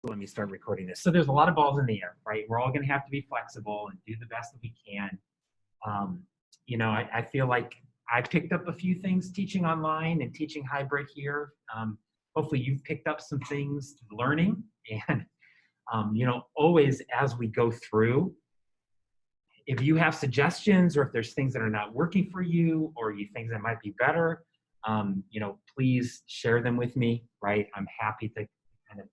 Let me start recording this. So there's a lot of balls in the air, right? We're all going to have to be flexible and do the best that we can. I feel like I picked up a few things teaching online and teaching hybrid here. Hopefully you've picked up some things learning, and always as we go through, if you have suggestions or if there's things that are not working for you or you think that might be better, please share them with me, right? I'm happy to kind of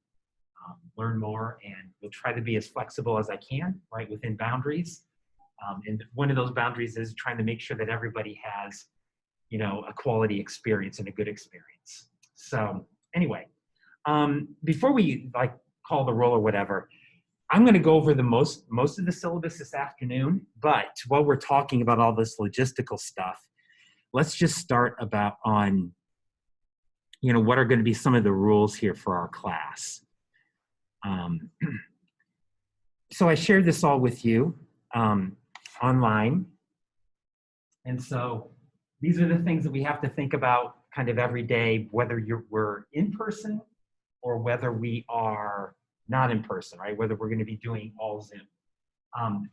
learn more, and we'll try to be as flexible as I can, right, within boundaries. And one of those boundaries is trying to make sure that everybody has, a quality experience and a good experience. So anyway, before we call the roll or whatever, I'm going to go over the most of the syllabus this afternoon. But while we're talking about all this logistical stuff, let's just start on, what are going to be some of the rules here for our class. So I shared this all with you online. And so these are the things that we have to think about kind of every day, whether we're in person or whether we are not in person, right? Whether we're going to be doing all Zoom.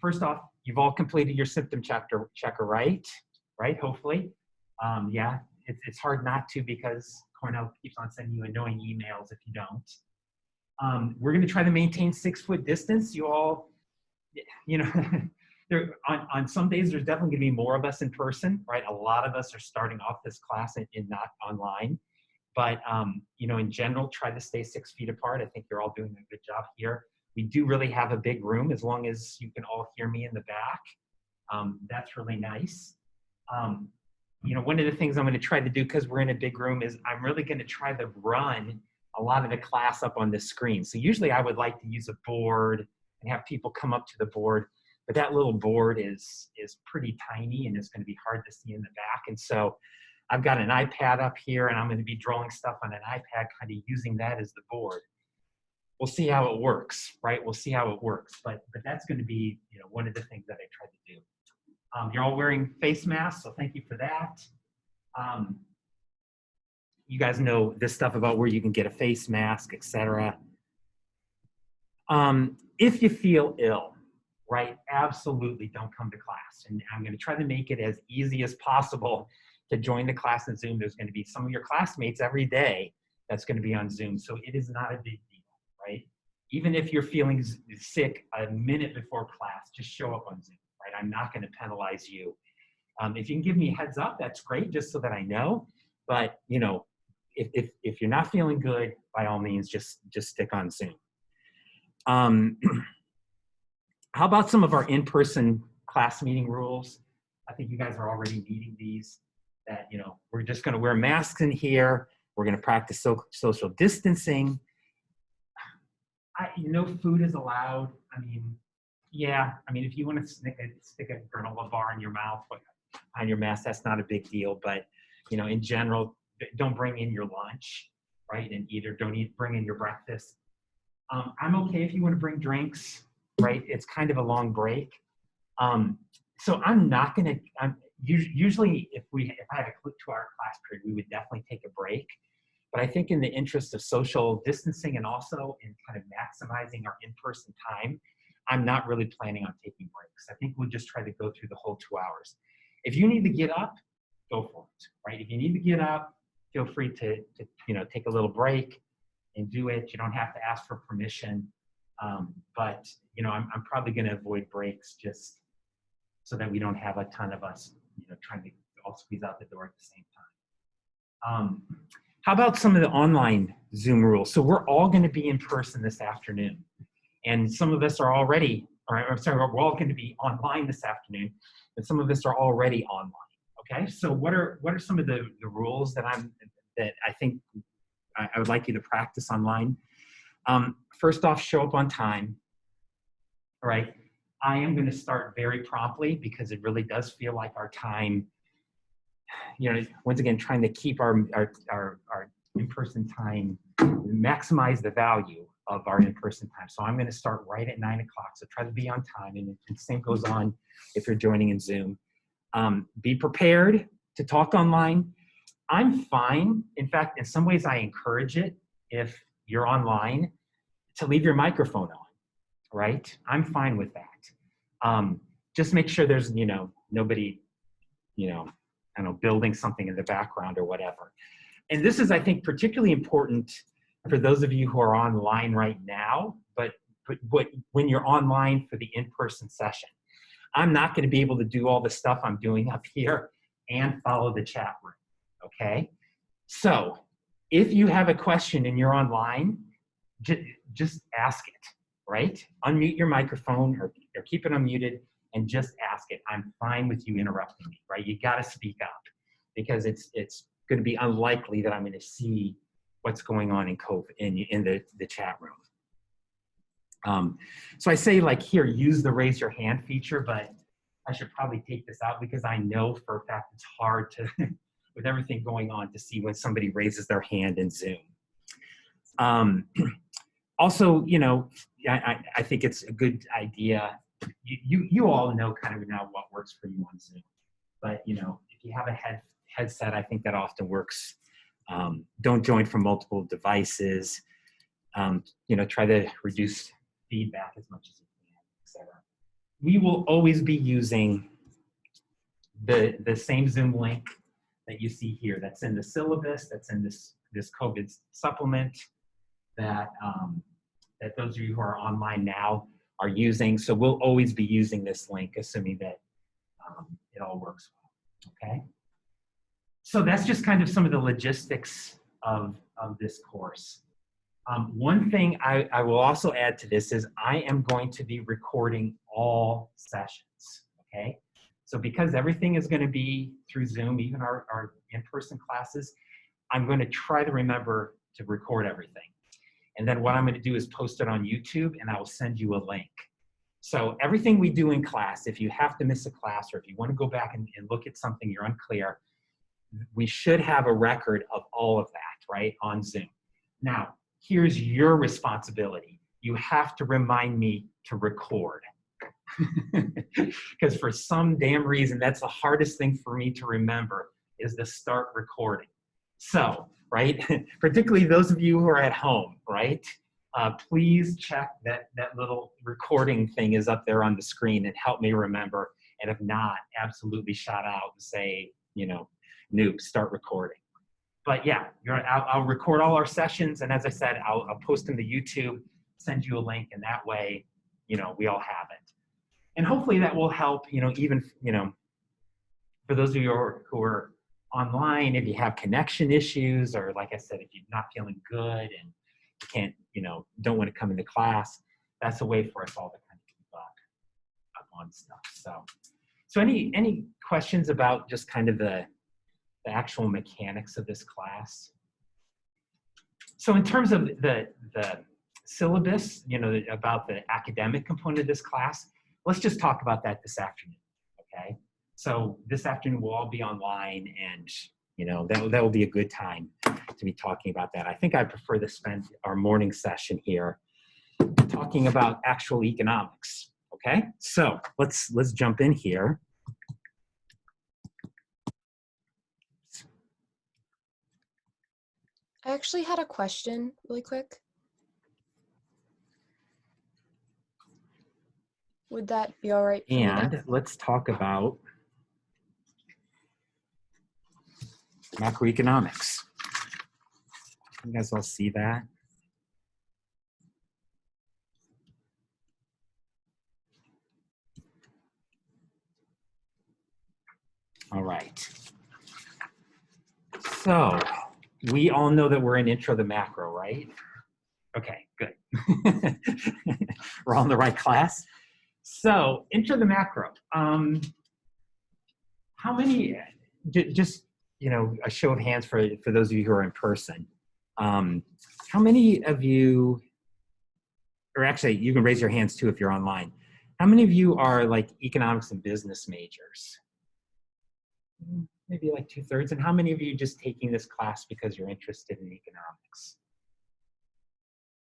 First off, you've all completed your symptom checker, right? Right, hopefully. Yeah, it's hard not to because Cornell keeps on sending you annoying emails if you don't. We're going to try to maintain 6-foot distance. You all, on some days, there's definitely going to be more of us in person, right? A lot of us are starting off this class in not online. But, in general, try to stay 6 feet apart. I think you're all doing a good job here. We do really have a big room as long as you can all hear me in the back. That's really nice. One of the things I'm going to try to do, because we're in a big room, is I'm really going to try to run a lot of the class up on the screen. So usually I would like to use a board and have people come up to the board, but that little board is pretty tiny and it's going to be hard to see in the back. And so I've got an iPad up here and I'm going to be drawing stuff on an iPad, kind of using that as the board. We'll see how it works, right? We'll see how it works, but that's going to be, one of the things that I try to do. You're all wearing face masks, so thank you for that. You guys know this stuff about where you can get a face mask, etc. If you feel ill, right, absolutely don't come to class. And I'm going to try to make it as easy as possible to join the class in Zoom. There's going to be some of your classmates every day that's going to be on Zoom, so it is not a big deal, right? Even if you're feeling sick a minute before class, just show up on Zoom, right? I'm not going to penalize you. If you can give me a heads up, that's great, just so that I know. But, if you're not feeling good, by all means, just stick on Zoom. How about some of our in-person class meeting rules? I think you guys are already meeting these, that, we're just going to wear masks in here. We're going to practice social distancing. Food is allowed. If you want to stick a granola bar in your mouth behind your mask, that's not a big deal. But, in general, don't bring in your lunch, right? And bring in your breakfast. I'm okay if you want to bring drinks, right? It's kind of a long break. So I'm not going to, usually if I had a 2-hour class period, we would definitely take a break. But I think in the interest of social distancing and also in kind of maximizing our in-person time, I'm not really planning on taking breaks. I think we'll just try to go through the whole 2 hours. If you need to get up, go for it, right? If you need to get up, feel free to take a little break and do it. You don't have to ask for permission. But I'm probably going to avoid breaks just so that we don't have a ton of us, trying to all squeeze out the door at the same time. How about some of the online Zoom rules? So we're all going to be in person this afternoon, and some of us are already, we're all going to be online this afternoon, and some of us are already online. Okay, so what are some of the rules that I think I would like you to practice online? First off, show up on time. All right, I am going to start very promptly because it really does feel like our time, once again, trying to keep our in-person time, maximize the value of our in-person time. So I'm going to start right at 9 o'clock. So try to be on time, and the same goes on if you're joining in Zoom. Be prepared to talk online. I'm fine. In fact, in some ways I encourage it if you're online to leave your microphone on, right? I'm fine with that. Just make sure there's, nobody, I don't know, building something in the background or whatever. And this is, I think, particularly important for those of you who are online right now, but when you're online for the in-person session. I'm not going to be able to do all the stuff I'm doing up here and follow the chat room, okay? So if you have a question and you're online, just ask it, right? Unmute your microphone or keep it unmuted and just ask it. I'm fine with you interrupting me, right? You got to speak up because it's going to be unlikely that I'm going to see what's going on in the chat room. So I say like here, use the raise your hand feature, but I should probably take this out because I know for a fact it's hard to, with everything going on, to see when somebody raises their hand in Zoom. Also, I think it's a good idea. You all know kind of now what works for you on Zoom, but if you have a headset, I think that often works. Don't join from multiple devices. Try to reduce feedback as much as you can, etc. We will always be using the same Zoom link that you see here. That's in the syllabus. That's in this COVID supplement that those of you who are online now are using. So we'll always be using this link, assuming that it all works well. Okay. So that's just kind of some of the logistics of this course. One thing I will also add to this is I am going to be recording all sessions, okay? So because everything is going to be through Zoom, even our in-person classes, I'm going to try to remember to record everything. And then what I'm going to do is post it on YouTube, and I will send you a link. So everything we do in class, if you have to miss a class or if you want to go back and look at something you're unclear, we should have a record of all of that, right, on Zoom. Now, here's your responsibility. You have to remind me to record. Because for some damn reason, that's the hardest thing for me to remember is to start recording. So, right, particularly those of you who are at home, right, please check that little recording thing is up there on the screen and help me remember. And if not, absolutely shout out and say, noob, start recording. But yeah, I'll record all our sessions, and as I said, I'll post them to YouTube, send you a link, and that way, we all have it. And hopefully that will help, even, for those of you who are online, if you have connection issues, or like I said, if you're not feeling good and you can't, don't want to come into class, that's a way for us all to kind of keep up on stuff. So any questions about just kind of the actual mechanics of this class? So in terms of the syllabus, about the academic component of this class, let's just talk about that this afternoon, okay? So this afternoon we'll all be online, and that will be a good time to be talking about that. I think I prefer to spend our morning session here talking about actual economics, okay? So let's jump in here. I actually had a question really quick. Would that be all right for me now? And let's talk about macroeconomics. You guys all see that? All right. So we all know that we're in Intro to Macro, right? Okay, good. We're all in the right class. So Intro to Macro. How many, just, a show of hands for those of you who are in person. How many of you, or actually you can raise your hands too if you're online. How many of you are like economics and business majors? Maybe like 2/3. And how many of you are just taking this class because you're interested in economics?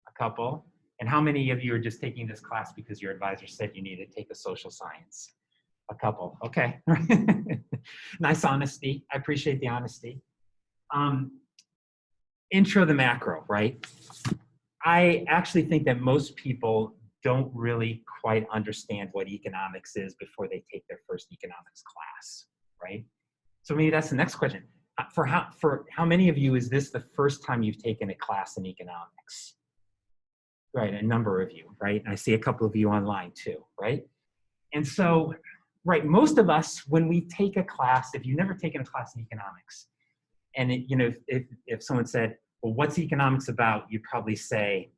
A couple. And how many of you are just taking this class because your advisor said you need to take a social science? A couple. Okay. Nice honesty. I appreciate the honesty. Intro to Macro, right? I actually think that most people don't really quite understand what economics is before they take their first economics class, right? So maybe that's the next question. For how many of you is this the first time you've taken a class in economics? Right, a number of you, right? And I see a couple of you online too, right? And so, right, most of us, when we take a class, if you've never taken a class in economics, and it, you know, if someone said, well, what's economics about? You'd probably say,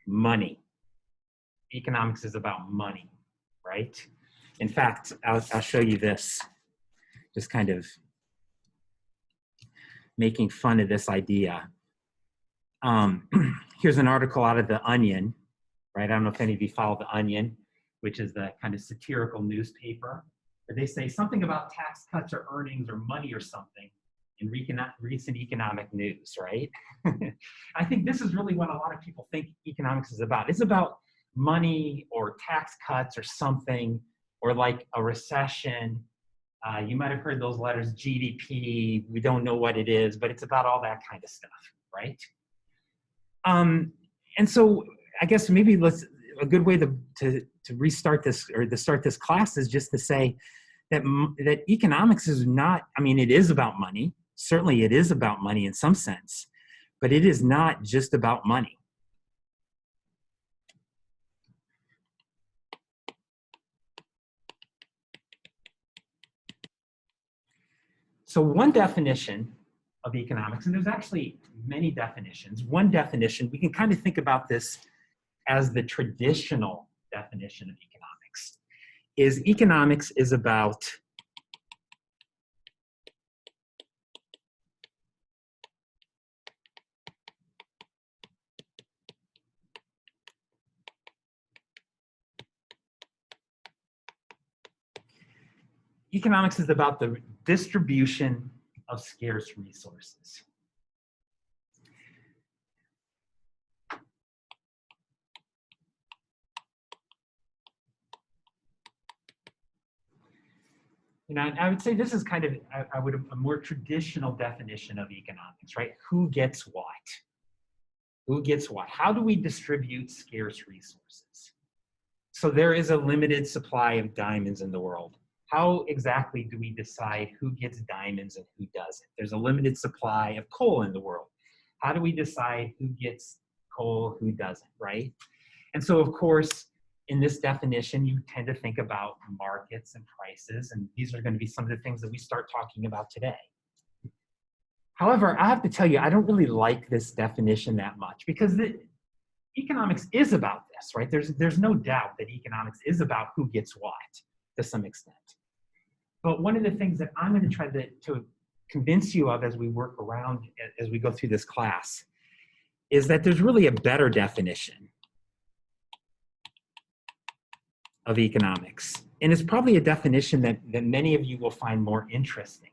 money. Economics is about money, right? In fact, I'll show you this, just kind of making fun of this idea. Here's an article out of The Onion, right? I don't know if any of you follow The Onion, which is the kind of satirical newspaper. But they say something about tax cuts or earnings or money or something in recent economic news, right? I think this is really what a lot of people think economics is about. It's about money or tax cuts or something, or like a recession. You might have heard those letters, GDP, we don't know what it is, but it's about all that kind of stuff, right? And so I guess maybe a good way to restart this or to start this class is just to say that economics is not, I mean, it is about money. Certainly it is about money in some sense, but it is not just about money. So one definition of economics, and there's actually many definitions. One definition, we can kind of think about this as the traditional definition of economics, is economics is about economics is about the distribution of scarce resources. You know, I would say this is kind of a more traditional definition of economics, right? Who gets what? Who gets what? How do we distribute scarce resources? So there is a limited supply of diamonds in the world. How exactly do we decide who gets diamonds and who doesn't? There's a limited supply of coal in the world. How do we decide who gets coal, who doesn't, right? And so, of course, in this definition, you tend to think about markets and prices, and these are going to be some of the things that we start talking about today. However, I have to tell you, I don't really like this definition that much because economics is about this, right? There's no doubt that economics is about who gets what to some extent. But one of the things that I'm going to try to convince you of as we work around, as we go through this class, is that there's really a better definition of economics. And it's probably a definition that many of you will find more interesting.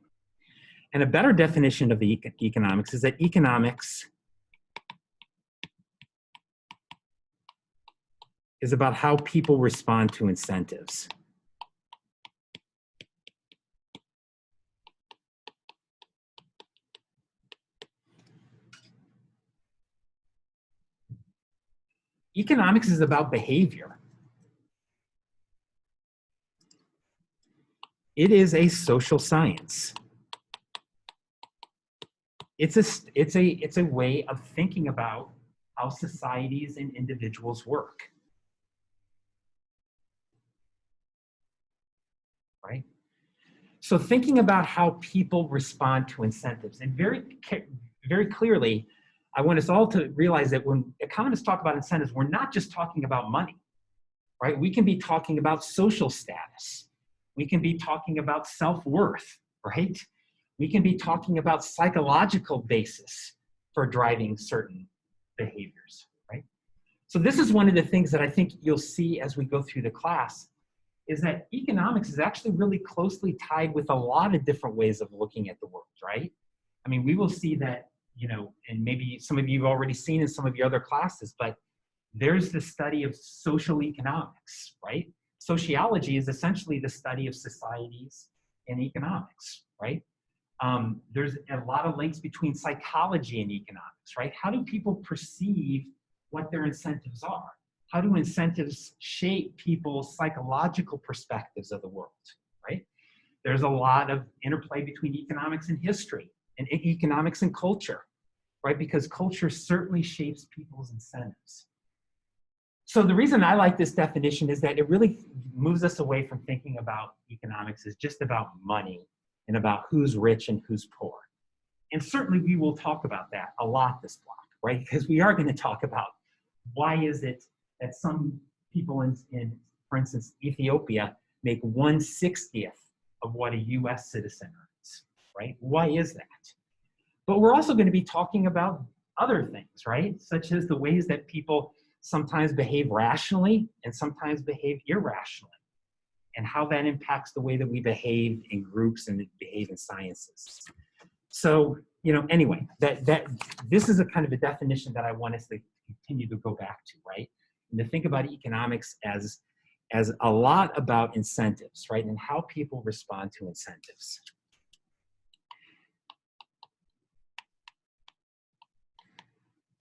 And a better definition of economics is that economics is about how people respond to incentives. Economics is about behavior. It is a social science. It's a way of thinking about how societies and individuals work. Right? So thinking about how people respond to incentives, and very clearly, I want us all to realize that when economists talk about incentives, we're not just talking about money, right? We can be talking about social status. We can be talking about self-worth, right? We can be talking about psychological basis for driving certain behaviors, right? So this is one of the things that I think you'll see as we go through the class, is that economics is actually really closely tied with a lot of different ways of looking at the world, right? I mean, we will see that, you know, and maybe some of you have already seen in some of your other classes, but there's the study of social economics, right? Sociology is essentially the study of societies and economics, right? There's a lot of links between psychology and economics, right? How do people perceive what their incentives are? How do incentives shape people's psychological perspectives of the world, right? There's a lot of interplay between economics and history and economics and culture, right? Because culture certainly shapes people's incentives. So the reason I like this definition is that it really moves us away from thinking about economics as just about money and about who's rich and who's poor. And certainly we will talk about that a lot this block, right? Because we are going to talk about why is it that some people in, for instance, Ethiopia make 1/60th of what a US citizen earns, right? Why is that? But we're also going to be talking about other things, right? Such as the ways that people sometimes behave rationally and sometimes behave irrationally, and how that impacts the way that we behave in groups and behave in sciences. So, anyway, this is a kind of a definition that I want us to continue to go back to, right? And to think about economics as a lot about incentives, right? And how people respond to incentives.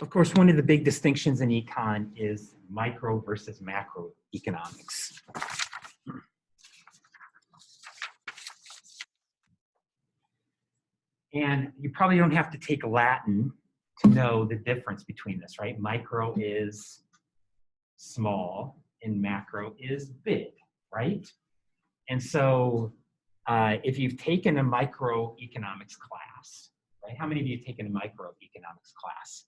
Of course, one of the big distinctions in econ is micro versus macroeconomics. And you probably don't have to take Latin to know the difference between this, right? Micro is small and macro is big, right? And so if you've taken a microeconomics class, right? How many of you have taken a microeconomics class?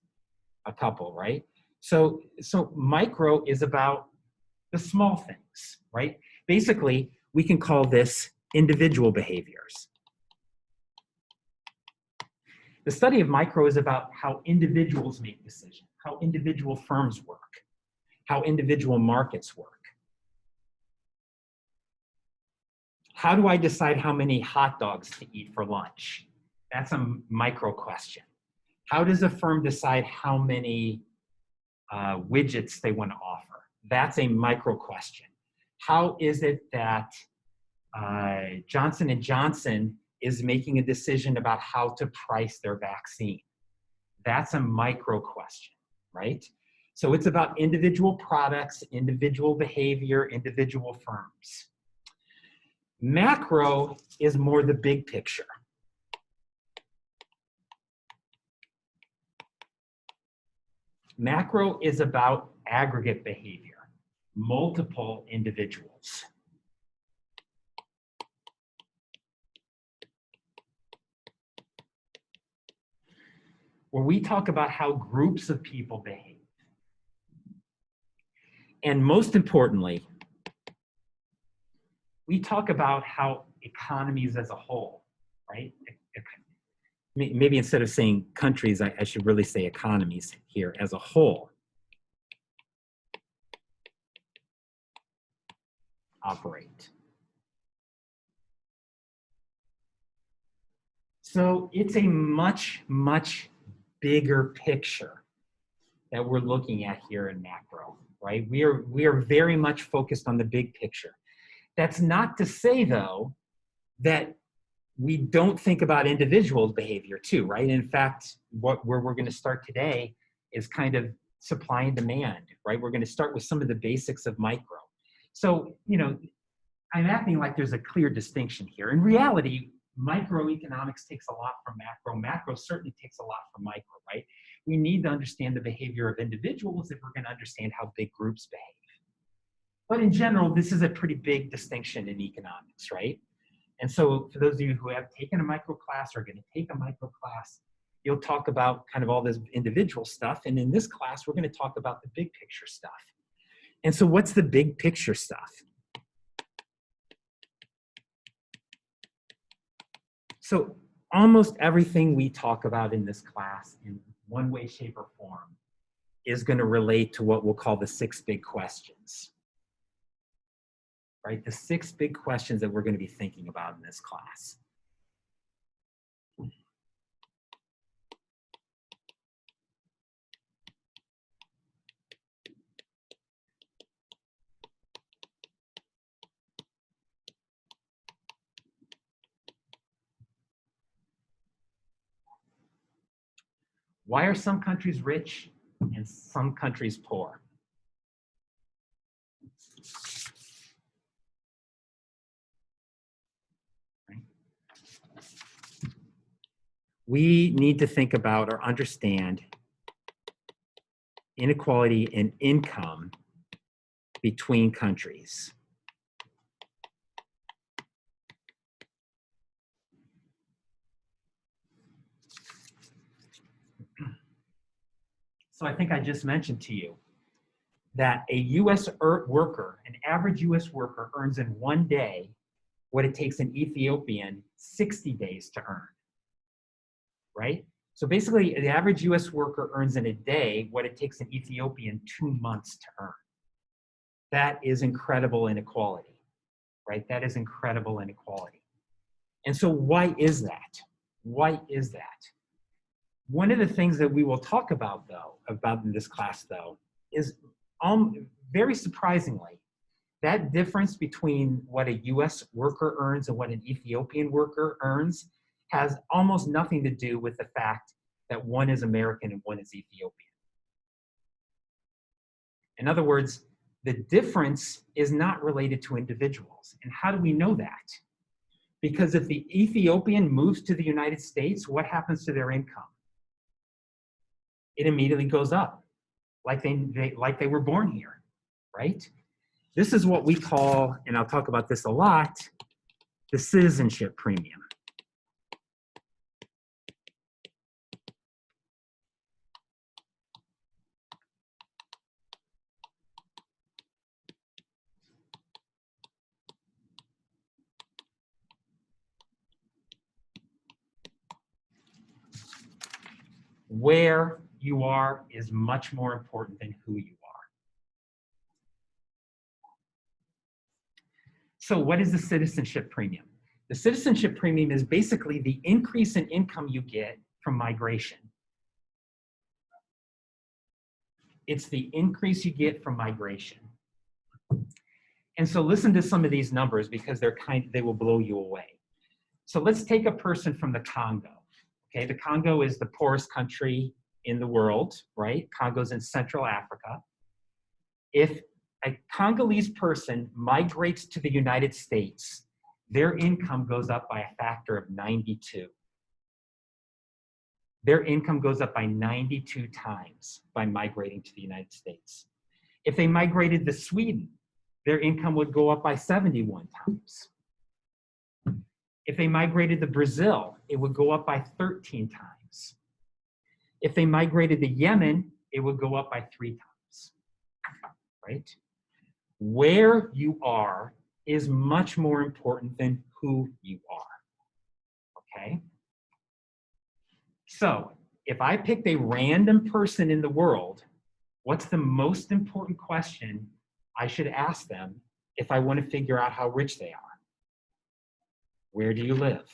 A couple, right? So micro is about the small things, right? Basically, we can call this individual behaviors. The study of micro is about how individuals make decisions, how individual firms work, how individual markets work. How do I decide how many hot dogs to eat for lunch? That's a micro question. How does a firm decide how many widgets they want to offer? That's a micro question. How is it that Johnson & Johnson is making a decision about how to price their vaccine? That's a micro question, right? So it's about individual products, individual behavior, individual firms. Macro is more the big picture. Macro is about aggregate behavior, multiple individuals. Where we talk about how groups of people behave. And most importantly, we talk about how economies as a whole, right? Maybe instead of saying countries, I should really say economies here as a whole operate. So it's a much, much bigger picture that we're looking at here in macro, right? We are very much focused on the big picture. That's not to say, though, that we don't think about individual behavior too, right? In fact, where we're going to start today is kind of supply and demand, right? We're going to start with some of the basics of micro. So, I'm acting like there's a clear distinction here. In reality, microeconomics takes a lot from macro. Macro certainly takes a lot from micro, right? We need to understand the behavior of individuals if we're going to understand how big groups behave. But in general, this is a pretty big distinction in economics, right? And so for those of you who have taken a micro class or are going to take a micro class, you'll talk about kind of all this individual stuff. And in this class, we're going to talk about the big picture stuff. And so what's the big picture stuff? So almost everything we talk about in this class in one way, shape, or form is going to relate to what we'll call the 6 big questions. Right? The 6 big questions that we're going to be thinking about in this class. Why are some countries rich and some countries poor? Right? We need to think about or understand inequality in income between countries. So I think I just mentioned to you that a US worker, an average US worker, earns in one day what it takes an Ethiopian 60 days to earn, right? So basically, the average US worker earns in a day what it takes an Ethiopian 2 months to earn. That is incredible inequality, right? That is incredible inequality. And so why is that? Why is that? One of the things that we will talk about, though, about in this class, though, is very surprisingly, that difference between what a US worker earns and what an Ethiopian worker earns has almost nothing to do with the fact that one is American and one is Ethiopian. In other words, the difference is not related to individuals. And how do we know that? Because if the Ethiopian moves to the United States, what happens to their income? It immediately goes up, like they were born here, right? This is what we call, and I'll talk about this a lot, the citizenship premium. Where you are is much more important than who you are. So what is the citizenship premium? The citizenship premium is basically the increase in income you get from migration. It's the increase you get from migration. And so listen to some of these numbers because they will blow you away. So let's take a person from the Congo. Okay, the Congo is the poorest country in the world, right? Congo's in Central Africa. If a Congolese person migrates to the United States, their income goes up by a factor of 92. Their income goes up by 92 times by migrating to the United States. If they migrated to Sweden, their income would go up by 71 times. If they migrated to Brazil, it would go up by 13 times. If they migrated to Yemen, it would go up by 3 times, right? Where you are is much more important than who you are, okay? So if I picked a random person in the world, what's the most important question I should ask them if I want to figure out how rich they are? Where do you live?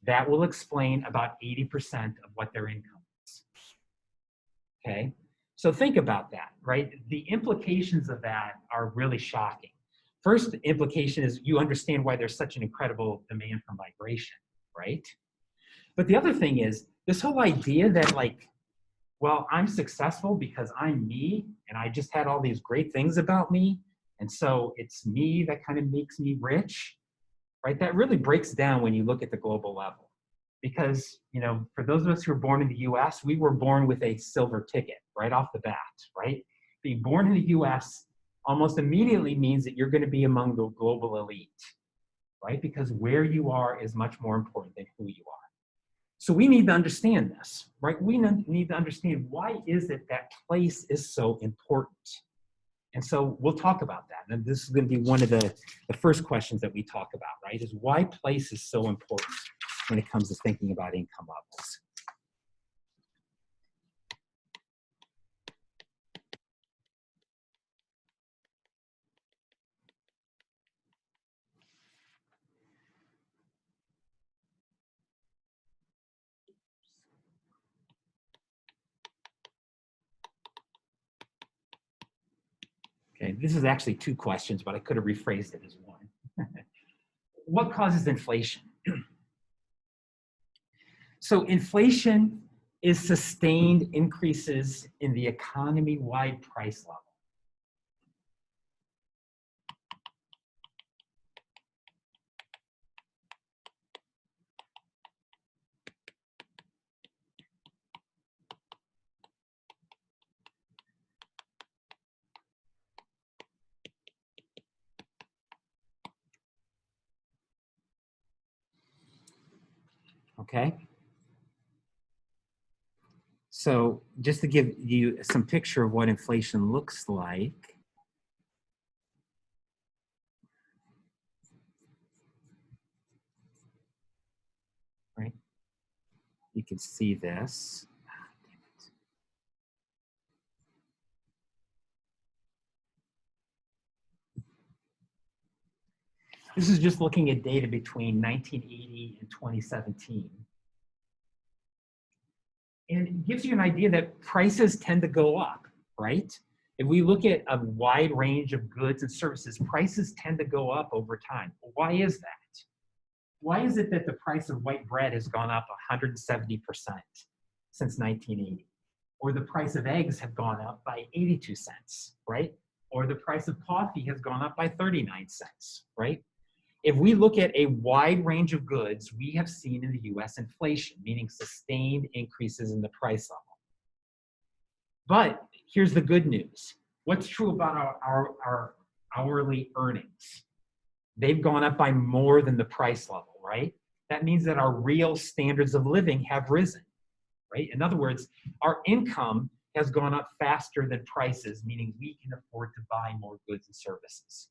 That will explain about 80% of what their income is. Okay, so think about that, right? The implications of that are really shocking. First implication is you understand why there's such an incredible demand for migration, right? But the other thing is this whole idea that like, well, I'm successful because I'm me and I just had all these great things about me. And so it's me that kind of makes me rich. Right? That really breaks down when you look at the global level. Because, you know, for those of us who were born in the US, we were born with a silver ticket right off the bat, right? Being born in the US almost immediately means that you're going to be among the global elite, right? Because where you are is much more important than who you are. So we need to understand this, right? We need to understand why is it that place is so important. And so we'll talk about that. And this is going to be one of the first questions that we talk about, right? Is why place is so important when it comes to thinking about income levels. Okay, this is actually 2 questions, but I could have rephrased it as one. What causes inflation? So inflation is sustained increases in the economy-wide price level. Okay. So just to give you some picture of what inflation looks like, right? You can see this. This is just looking at data between 1980 and 2017. And it gives you an idea that prices tend to go up, right? If we look at a wide range of goods and services, prices tend to go up over time. Why is that? Why is it that the price of white bread has gone up 170% since 1980? Or the price of eggs have gone up by 82 cents, right? Or the price of coffee has gone up by 39 cents, right? If we look at a wide range of goods, we have seen in the US inflation, meaning sustained increases in the price level. But here's the good news. What's true about our hourly earnings? They've gone up by more than the price level, right? That means that our real standards of living have risen, right? In other words, our income has gone up faster than prices, meaning we can afford to buy more goods and services.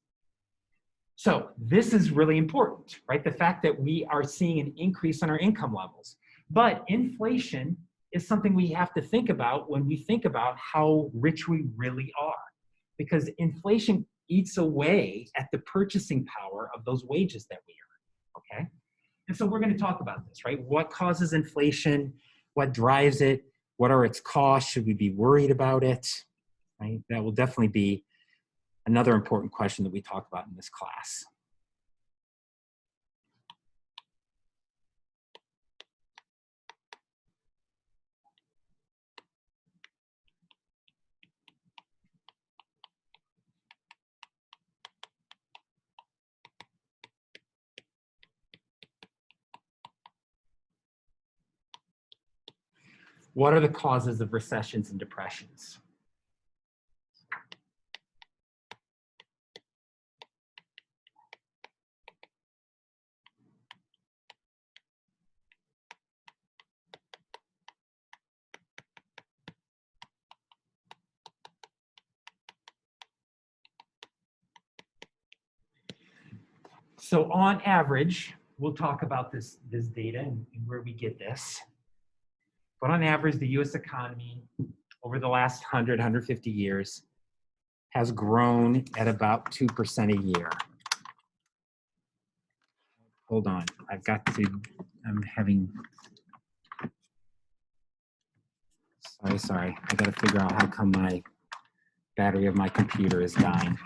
So this is really important, right? The fact that we are seeing an increase in our income levels. But inflation is something we have to think about when we think about how rich we really are. Because inflation eats away at the purchasing power of those wages that we earn, okay? And so we're going to talk about this, right? What causes inflation? What drives it? What are its costs? Should we be worried about it? Right? That will definitely be another important question that we talk about in this class. What are the causes of recessions and depressions? So on average, we'll talk about this data and where we get this. But on average, the US economy over the last 100, 150 years has grown at about 2% a year. Hold on, I'm having, sorry. I gotta figure out how come my battery of my computer is dying.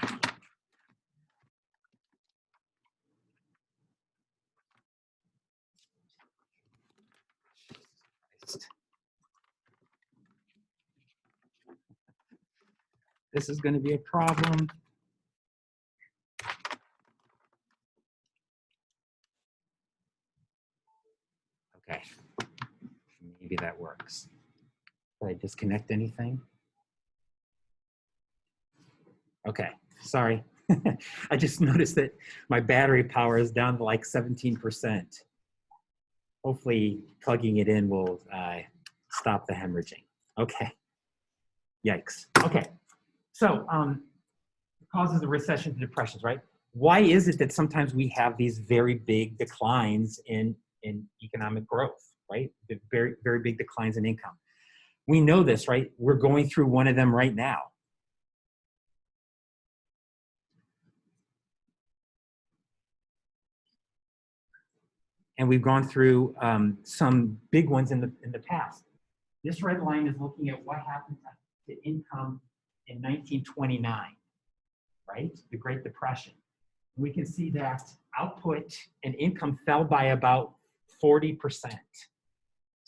This is going to be a problem. Okay, maybe that works. Did I disconnect anything? Okay, sorry. I just noticed that my battery power is down to like 17%. Hopefully plugging it in will stop the hemorrhaging. Okay, yikes. Okay, so causes of recessions and depressions, right? Why is it that sometimes we have these very big declines in economic growth, right? The very, very big declines in income. We know this, right? We're going through one of them right now. And we've gone through some big ones in the past. This red line is looking at what happened to income in 1929, right? The Great Depression. We can see that output and income fell by about 40%.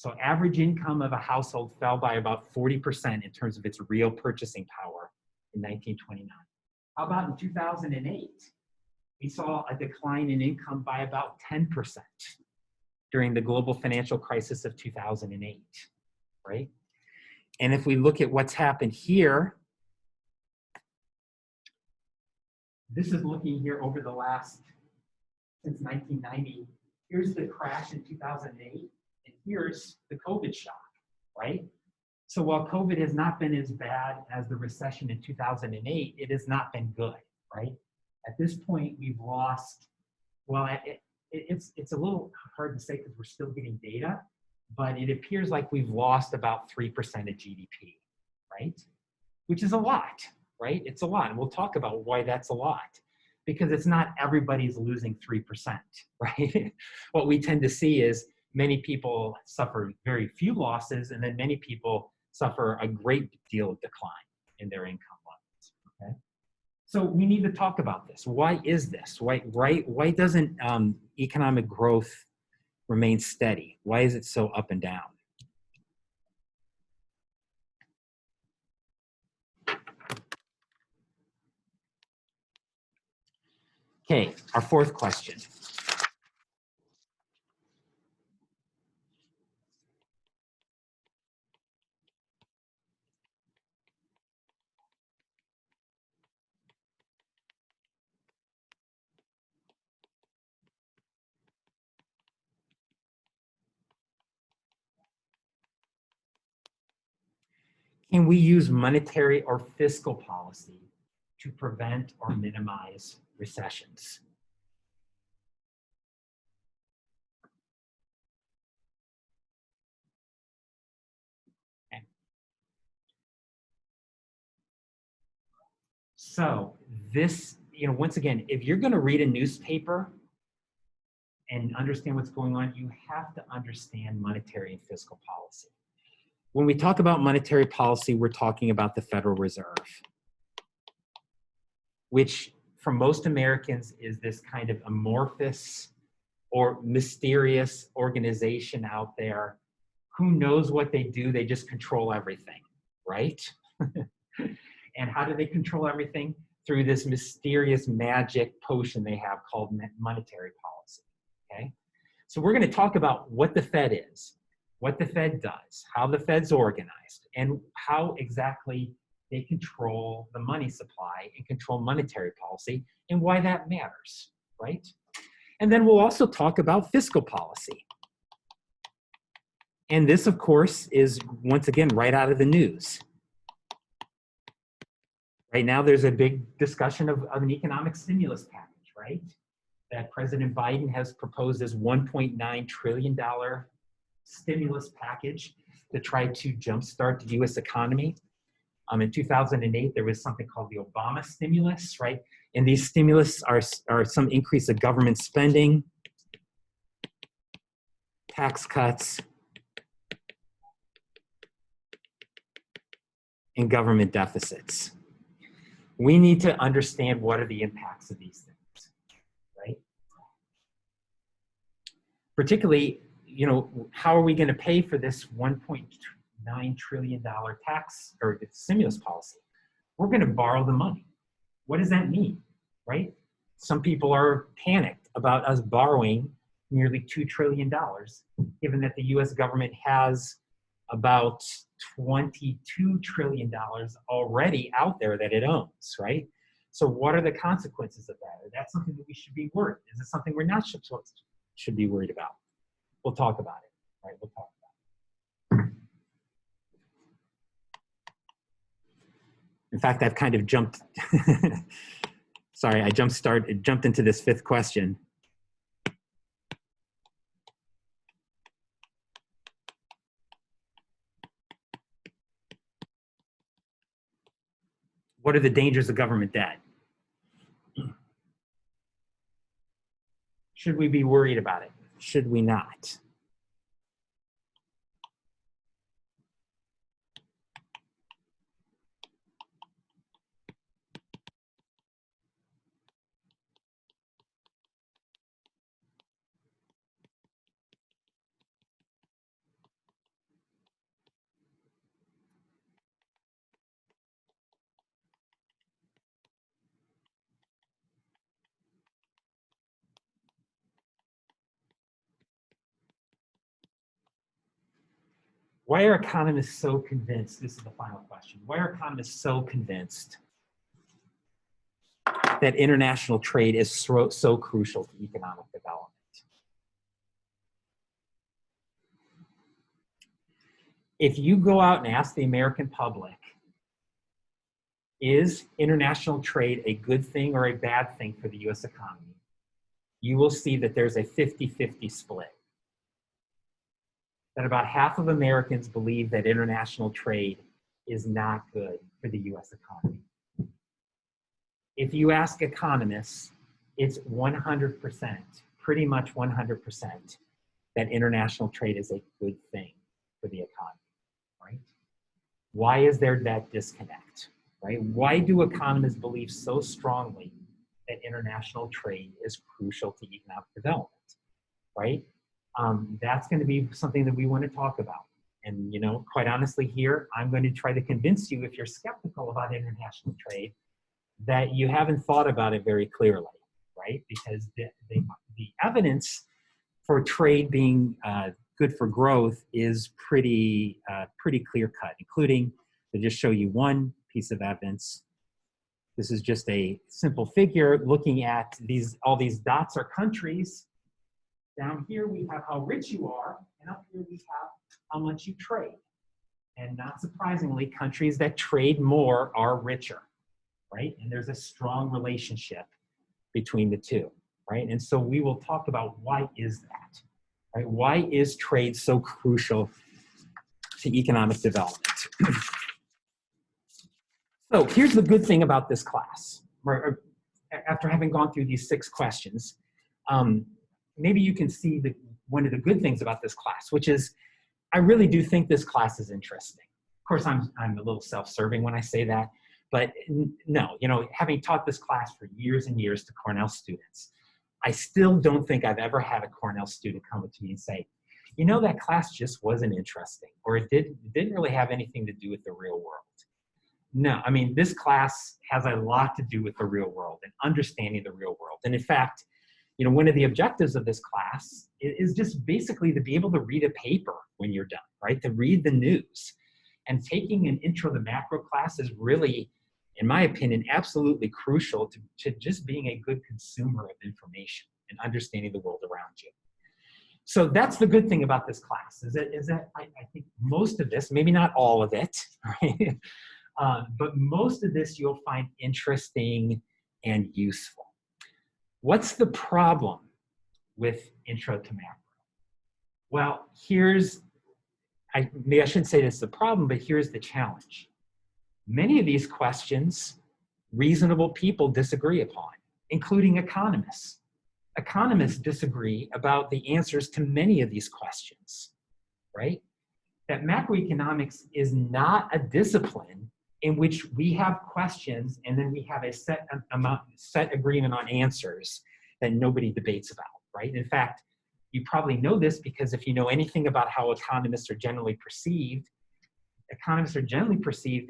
So average income of a household fell by about 40% in terms of its real purchasing power in 1929. How about in 2008? We saw a decline in income by about 10% during the global financial crisis of 2008, right? And if we look at what's happened here, this is looking here over the last, since 1990, here's the crash in 2008, and here's the COVID shock, right? So while COVID has not been as bad as the recession in 2008, it has not been good, right? At this point, we've lost, well, it's a little hard to say because we're still getting data, but it appears like we've lost about 3% of GDP, right? Which is a lot, right? It's a lot. And we'll talk about why that's a lot, because it's not everybody's losing 3%, right? What we tend to see is many people suffer very few losses, and then many people suffer a great deal of decline in their income levels, okay? So we need to talk about this. Why is this? Why doesn't economic growth remain steady? Why is it so up and down? Okay, our fourth question. Can we use monetary or fiscal policy to prevent or minimize recessions? Okay. So this, once again, if you're going to read a newspaper and understand what's going on, you have to understand monetary and fiscal policy. When we talk about monetary policy, we're talking about the Federal Reserve, which for most Americans is this kind of amorphous or mysterious organization out there. Who knows what they do? They just control everything, right? And how do they control everything? Through this mysterious magic potion they have called monetary policy, okay? So we're going to talk about what the Fed is, what the Fed does, how the Fed's organized, and how exactly they control the money supply and control monetary policy, and why that matters, right? And then we'll also talk about fiscal policy. And this, of course, is, once again, right out of the news. Right now, there's a big discussion of an economic stimulus package, right? That President Biden has proposed this $1.9 trillion stimulus package to try to jumpstart the US economy. In 2008, there was something called the Obama stimulus, right? And these stimulus are some increase of government spending, tax cuts, and government deficits. We need to understand what are the impacts of these things, right? Particularly, how are we going to pay for this $1.9 trillion tax or stimulus policy? We're going to borrow the money. What does that mean, right? Some people are panicked about us borrowing nearly $2 trillion, given that the US government has about $22 trillion already out there that it owns, right? So what are the consequences of that? Is that something that we should be worried? Is it something we're not should be worried about? We'll talk about it, right? We'll talk about it. In fact, I've kind of jumped, sorry, I jumped into this fifth question. What are the dangers of government debt? Should we be worried about it? Should we not? Why are economists so convinced? This is the final question. Why are economists so convinced that international trade is so crucial to economic development? If you go out and ask the American public, is international trade a good thing or a bad thing for the US economy? You will see that there's a 50-50 split. That about half of Americans believe that international trade is not good for the US economy. If you ask economists, it's 100%, pretty much 100%, that international trade is a good thing for the economy, right? Why is there that disconnect, right? Why do economists believe so strongly that international trade is crucial to economic development, right? That's going to be something that we want to talk about. And, you know, quite honestly here, I'm going to try to convince you, if you're skeptical about international trade, that you haven't thought about it very clearly, right? Because the evidence for trade being good for growth is pretty clear cut, including, to just show you one piece of evidence. This is just a simple figure looking at all these dots are countries. Down here we have how rich you are, and up here we have how much you trade. And not surprisingly, countries that trade more are richer, right? And there's a strong relationship between the two, right? And so we will talk about why is that, right? Why is trade so crucial to economic development? So here's the good thing about this class. After having gone through these 6 questions, maybe you can see one of the good things about this class, which is I really do think this class is interesting. Of course, I'm a little self-serving when I say that, but no, you know, having taught this class for years and years to Cornell students, I still don't think I've ever had a Cornell student come up to me and say, you know, that class just wasn't interesting, or it didn't really have anything to do with the real world. No, I mean, this class has a lot to do with the real world and understanding the real world. And in fact, you know, one of the objectives of this class is just basically to be able to read a paper when you're done, right? To read the news. And taking an intro to macro class is really, in my opinion, absolutely crucial to just being a good consumer of information and understanding the world around you. So that's the good thing about this class, is that I think most of this, maybe not all of it, right? But most of this you'll find interesting and useful. What's the problem with Intro to Macro? Well, maybe I shouldn't say this is the problem, but here's the challenge. Many of these questions, reasonable people disagree upon, including economists. Economists disagree about the answers to many of these questions, right? That macroeconomics is not a discipline in which we have questions and then we have a set agreement on answers that nobody debates about, right? In fact, you probably know this because if you know anything about how economists are generally perceived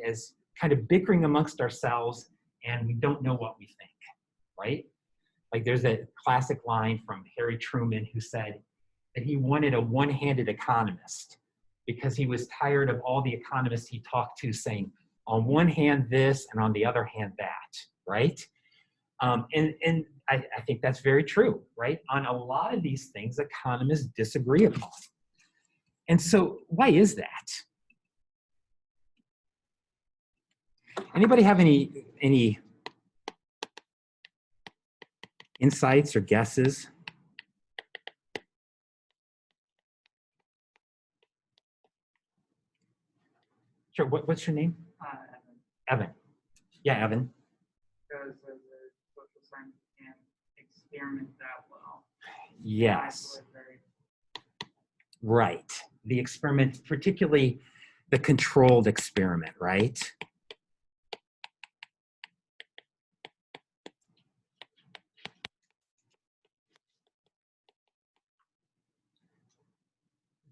as kind of bickering amongst ourselves and we don't know what we think, right? Like there's a classic line from Harry Truman who said that he wanted a one-handed economist because he was tired of all the economists he talked to saying, on one hand this and on the other hand that, right? And I think that's very true, right? On a lot of these things, economists disagree upon. And so why is that? Anybody have any insights or guesses? Sure, what's your name? Evan. Yeah, Evan. Because the social science can't experiment that well. Yes. Right. The experiment, particularly the controlled experiment, right?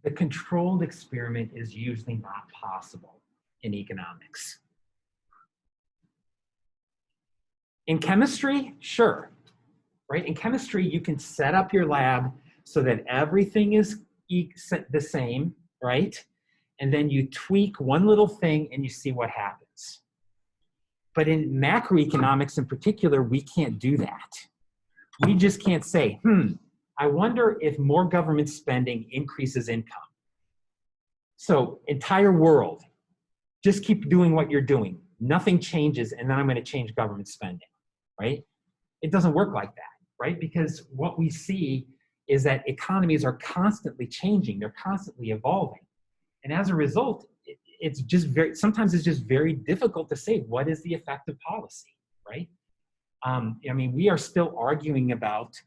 The controlled experiment is usually not possible in economics. In chemistry, sure, right? In chemistry, you can set up your lab so that everything is the same, right? and then you tweak one little thing and you see what happens. But in macroeconomics in particular, we can't do that. We just can't say, I wonder if more government spending increases income. So entire world, just keep doing what you're doing. Nothing changes, and then I'm going to change government spending, right? It doesn't work like that, right? Because what we see is that economies are constantly changing. They're constantly evolving. And as a result, it's just sometimes it's just very difficult to say what is the effect of policy, right? I mean, we are still arguing about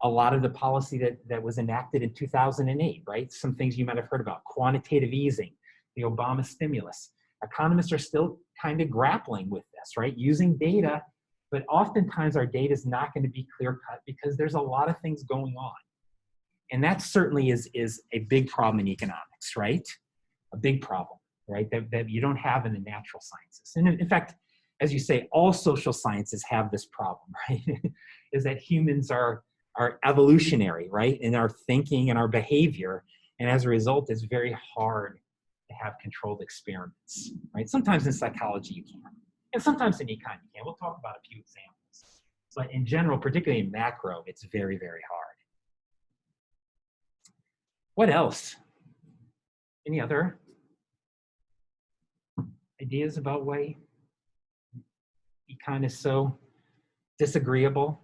a lot of the policy that was enacted in 2008, right? Some things you might have heard about, quantitative easing, the Obama stimulus. Economists are still kind of grappling with this, right? Using data, but oftentimes our data is not going to be clear-cut because there's a lot of things going on. And that certainly is a big problem in economics, right? A big problem, right? That you don't have in the natural sciences. And in fact, as you say, all social sciences have this problem, right? Is that humans are evolutionary, right? In our thinking and our behavior. And as a result, it's very hard to have controlled experiments, right? Sometimes in psychology you can, and sometimes in econ you can. We'll talk about a few examples. But in general, particularly in macro, it's very, very hard. What else? Any other ideas about why econ is so disagreeable?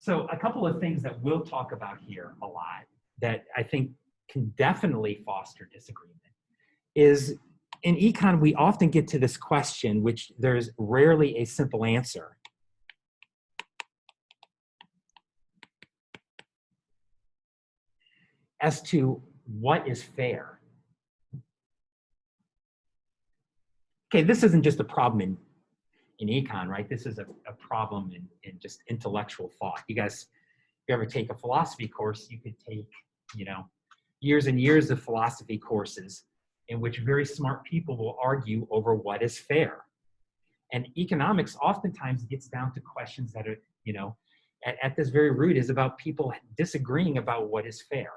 So a couple of things that we'll talk about here a lot that I think can definitely foster disagreement is in econ, we often get to this question, which there's rarely a simple answer. As to what is fair. Okay, this isn't just a problem in econ, right? This is a problem in just intellectual thought. You guys, if you ever take a philosophy course, you could take, years and years of philosophy courses in which very smart people will argue over what is fair. And economics oftentimes gets down to questions that are, at this very root is about people disagreeing about what is fair.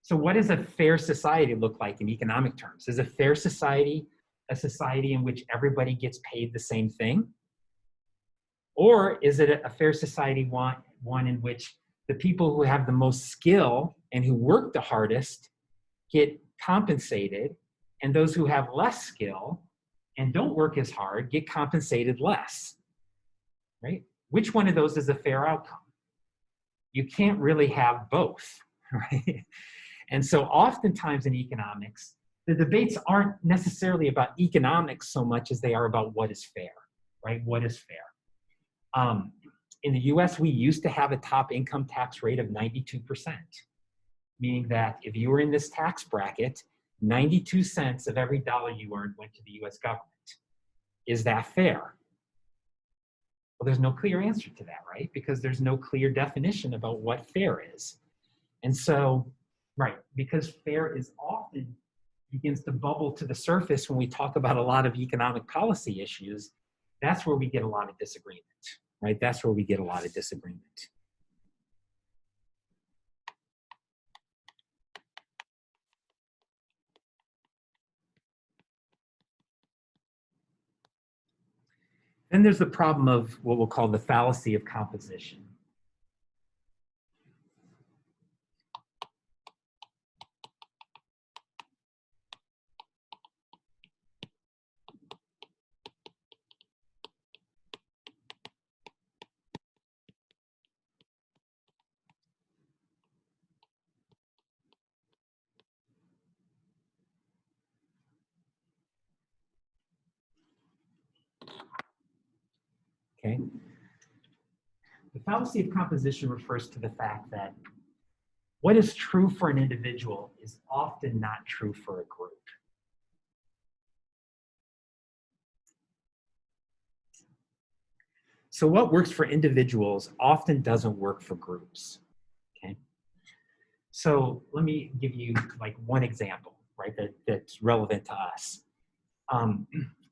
So what does a fair society look like in economic terms? Is a fair society a society in which everybody gets paid the same thing? Or is it a fair society one in which the people who have the most skill and who work the hardest get compensated, and those who have less skill and don't work as hard get compensated less, right? Which one of those is a fair outcome? You can't really have both, right? And so oftentimes in economics, the debates aren't necessarily about economics so much as they are about what is fair, right? What is fair? In the US, we used to have a top income tax rate of 92%, meaning that if you were in this tax bracket, 92 cents of every dollar you earned went to the US government. Is that fair? Well, there's no clear answer to that, right? Because there's no clear definition about what fair is. And so, right, because fair is often begins to bubble to the surface when we talk about a lot of economic policy issues, that's where we get a lot of disagreement, right? That's where we get a lot of disagreement. Then there's the problem of what we'll call the fallacy of composition. Okay. The fallacy of composition refers to the fact that what is true for an individual is often not true for a group. So what works for individuals often doesn't work for groups, okay? So let me give you like one example, right, that's relevant to us.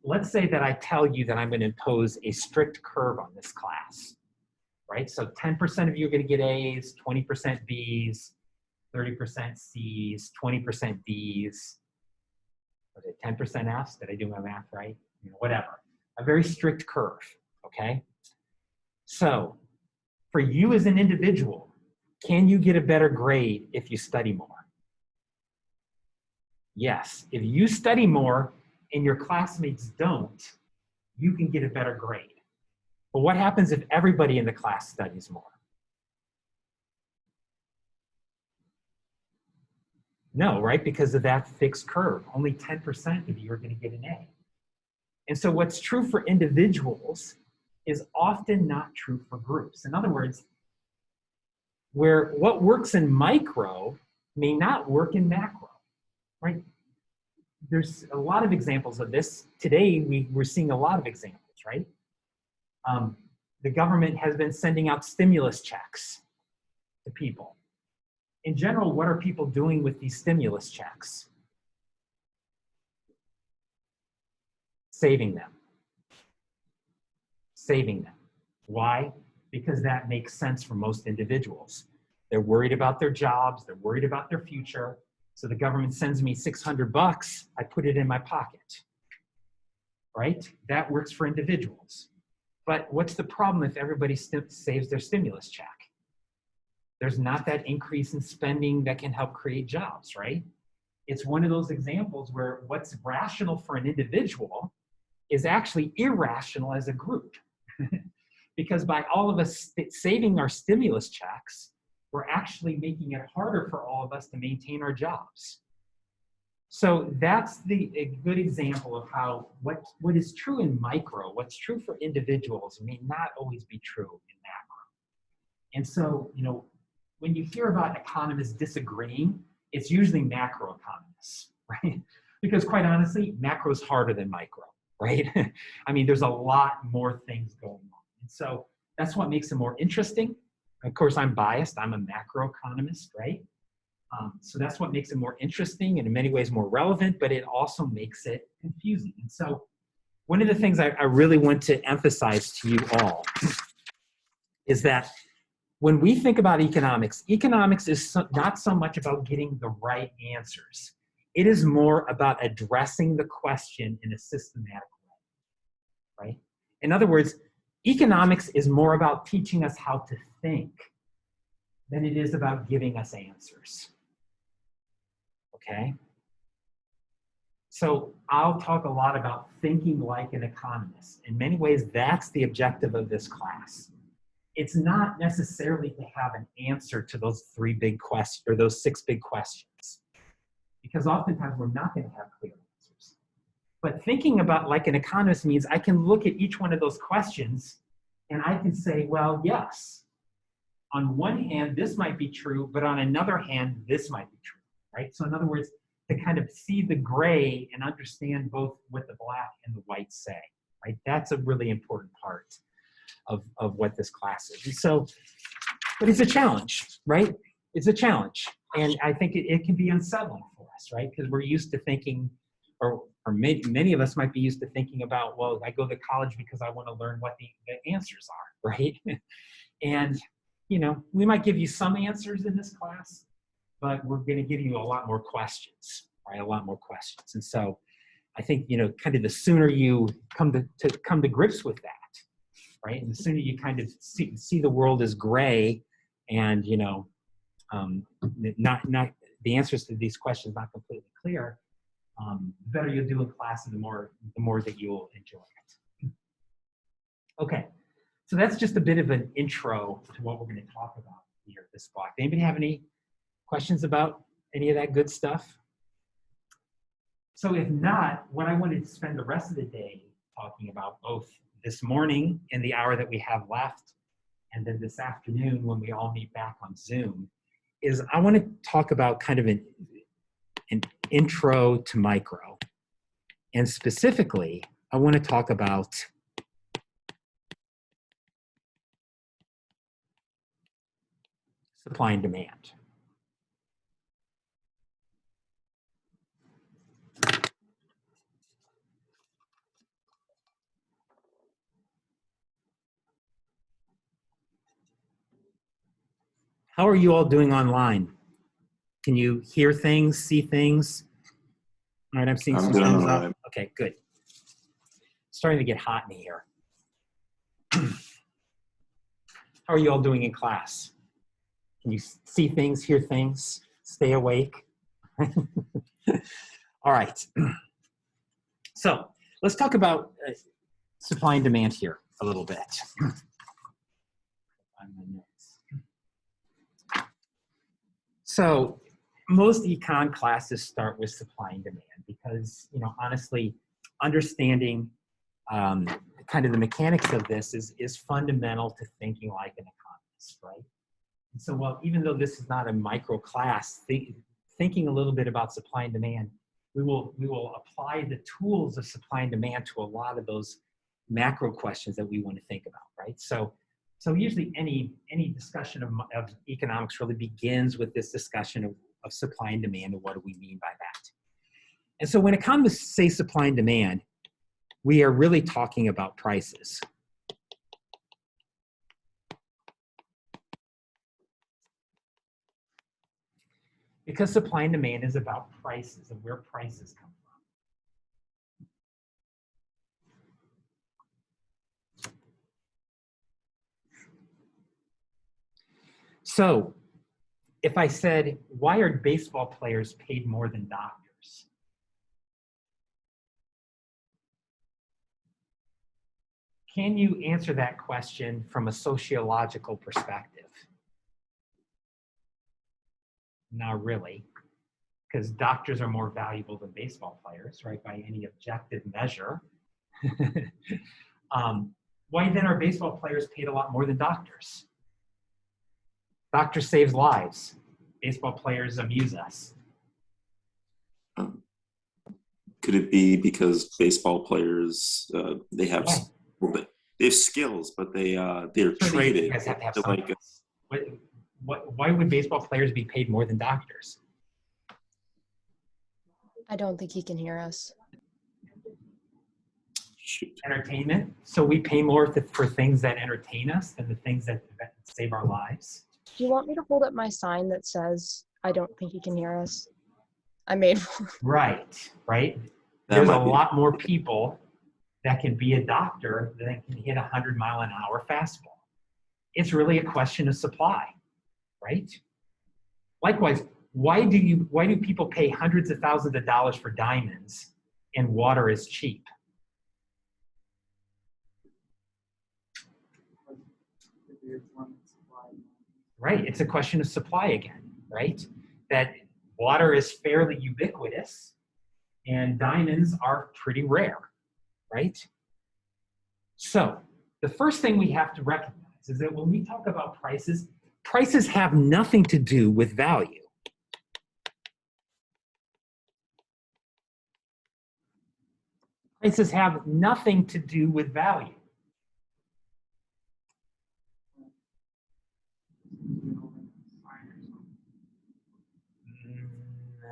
Let's say that I tell you that I'm going to impose a strict curve on this class, right? So 10% of you are going to get A's, 20% B's, 30% C's, 20% D's, was it 10% F's? Did I do my math right? You know, whatever. A very strict curve, okay? So for you as an individual, can you get a better grade if you study more? Yes. If you study more and your classmates don't, you can get a better grade. But what happens if everybody in the class studies more? No, right? Because of that fixed curve. Only 10% of you are going to get an A. And so what's true for individuals is often not true for groups. In other words, where what works in micro may not work in macro, right? There's a lot of examples of this. Today, we're seeing a lot of examples, right? The government has been sending out stimulus checks to people. In general, what are people doing with these stimulus checks? Saving them. Saving them. Why? Because that makes sense for most individuals. They're worried about their jobs, they're worried about their future. So the government sends me $600, I put it in my pocket, right? That works for individuals. But what's the problem if everybody saves their stimulus check? There's not that increase in spending that can help create jobs, right? It's one of those examples where what's rational for an individual is actually irrational as a group. Because by all of us saving our stimulus checks, we're actually making it harder for all of us to maintain our jobs. So that's a good example of how what is true in micro, what's true for individuals may not always be true in macro. And so, you know, when you hear about economists disagreeing, it's usually macro economists, right? Because quite honestly, macro is harder than micro, right? I mean, there's a lot more things going on. And so that's what makes it more interesting. Of course, I'm biased. I'm a macroeconomist, right? So that's what makes it more interesting and in many ways more relevant, but it also makes it confusing. And so one of the things I really want to emphasize to you all is that when we think about economics, economics is not so much about getting the right answers. It is more about addressing the question in a systematic way, right? In other words, economics is more about teaching us how to think than it is about giving us answers. Okay? So I'll talk a lot about thinking like an economist. In many ways, that's the objective of this class. It's not necessarily to have an answer to those 3 big questions or those 6 big questions, because oftentimes we're not going to have clear answers. But thinking about like an economist means I can look at each one of those questions and I can say, well, yes, on one hand, this might be true, but on another hand, this might be true, right? So in other words, to kind of see the gray and understand both what the black and the white say, right? That's a really important part of what this class is. And so, but it's a challenge, right? It's a challenge. And I think it can be unsettling for us, right? Because we're used to thinking, or many of us might be used to thinking about, well, I go to college because I want to learn what the answers are, right? And, you know, we might give you some answers in this class, but we're going to give you a lot more questions, right? A lot more questions. And so I think, you know, kind of the sooner you come to grips with that, right? And the sooner you kind of see the world as gray and, you know, not the answers to these questions not completely clear, the better you'll do in class and the more that you'll enjoy it. Okay, so that's just a bit of an intro to what we're going to talk about here at this block. Anybody have any questions about any of that good stuff? So if not, what I wanted to spend the rest of the day talking about, both this morning in the hour that we have left, and then this afternoon when we all meet back on Zoom, is I want to talk about kind of an intro to micro. And specifically, I want to talk about supply and demand. How are you all doing online? Can you hear things, see things? All right, I'm seeing I'm some doing thumbs all up. right. Okay, good. Starting to get hot in here. How are you all doing in class? Can you see things, hear things, stay awake? All right. So let's talk about supply and demand here a little bit. So most econ classes start with supply and demand because, you know, honestly, understanding kind of the mechanics of this is fundamental to thinking like an economist, right? And so, well, even though this is not a micro class, thinking a little bit about supply and demand, we will apply the tools of supply and demand to a lot of those macro questions that we want to think about, right? So usually any discussion of economics really begins with this discussion of supply and demand and what do we mean by that. And so when economists say supply and demand, we are really talking about prices. Because supply and demand is about prices and where prices come from. So if I said, why are baseball players paid more than doctors? Can you answer that question from a sociological perspective? Not really, because doctors are more valuable than baseball players, right, by any objective measure. Why then are baseball players paid a lot more than doctors? Doctors save lives. Baseball players amuse us. Could it be because baseball players they have Yeah. they have skills, but they're Sure, traded you guys have to have to something. Why would baseball players be paid more than doctors? I don't think he can hear us. shoot. Entertainment. So we pay more for things that entertain us than the things that save our lives. Do you want me to hold up my sign that says, I don't think he can hear us? I made one. Right. That There's a might be- lot more people that can be a doctor than can hit 100-mile-an-hour fastball. It's really a question of supply, right? Likewise, why do people pay hundreds of thousands of dollars for diamonds and water is cheap? Right, it's a question of supply again, right? That water is fairly ubiquitous and diamonds are pretty rare, right? So the first thing we have to recognize is that when we talk about prices, prices have nothing to do with value. Prices have nothing to do with value.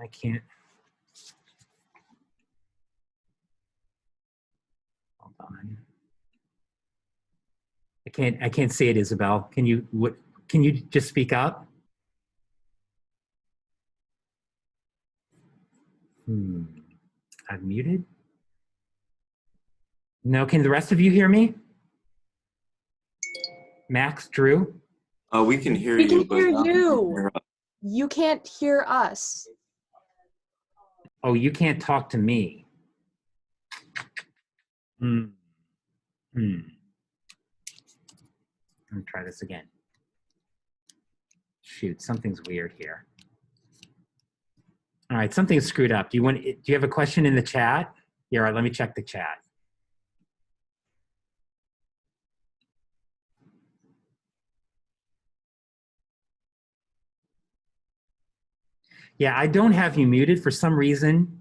I can't. Hold on. I can't see it, Isabel. Can you just speak up? I'm muted. No, can the rest of you hear me? Max, Drew? We can hear We you, can hear but you. You can't hear us. Oh, you can't talk to me. Let me try this again. Shoot, something's weird here. All right, something's screwed up. Do you have a question in the chat? Yeah, all right, let me check the chat. Yeah, I don't have you muted for some reason.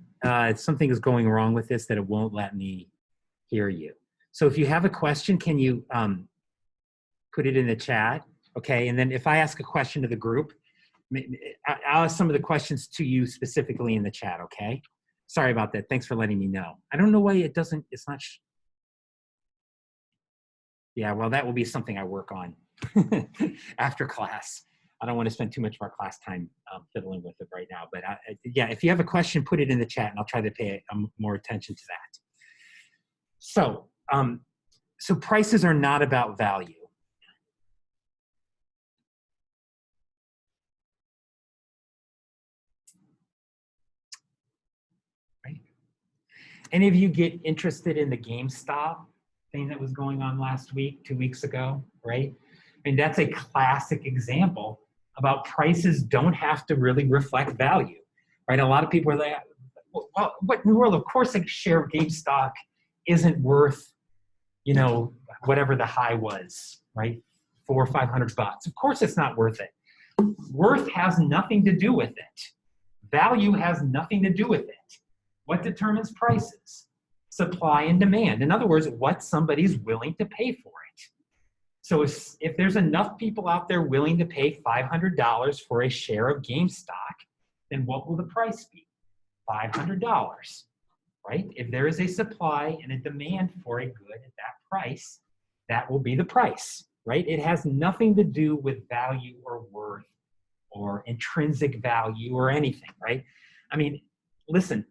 Something is going wrong with this that it won't let me hear you. So if you have a question, can you put it in the chat? Okay, and then if I ask a question to the group, I'll ask some of the questions to you specifically in the chat, okay? Sorry about that. Thanks for letting me know. I don't know why it's not. Yeah, well, that will be something I work on after class. I don't want to spend too much of our class time fiddling with it right now. But yeah, if you have a question, put it in the chat, and I'll try to pay more attention to that. So, so prices are not about value. Right? Any of you get interested in the GameStop thing that was going on last week, 2 weeks ago, right? I mean, that's a classic example about prices don't have to really reflect value, right? A lot of people are like, well, what in the world? Of course, a share of GameStop isn't worth, you know, whatever the high was, right? $400 or $500. Of course, it's not worth it. Worth has nothing to do with it. Value has nothing to do with it. What determines prices? Supply and demand. In other words, what somebody's willing to pay for it. So if there's enough people out there willing to pay $500 for a share of GameStop, then what will the price be? $500, right? If there is a supply and a demand for a good at that price, that will be the price, right? It has nothing to do with value or worth or intrinsic value or anything, right? I mean, listen,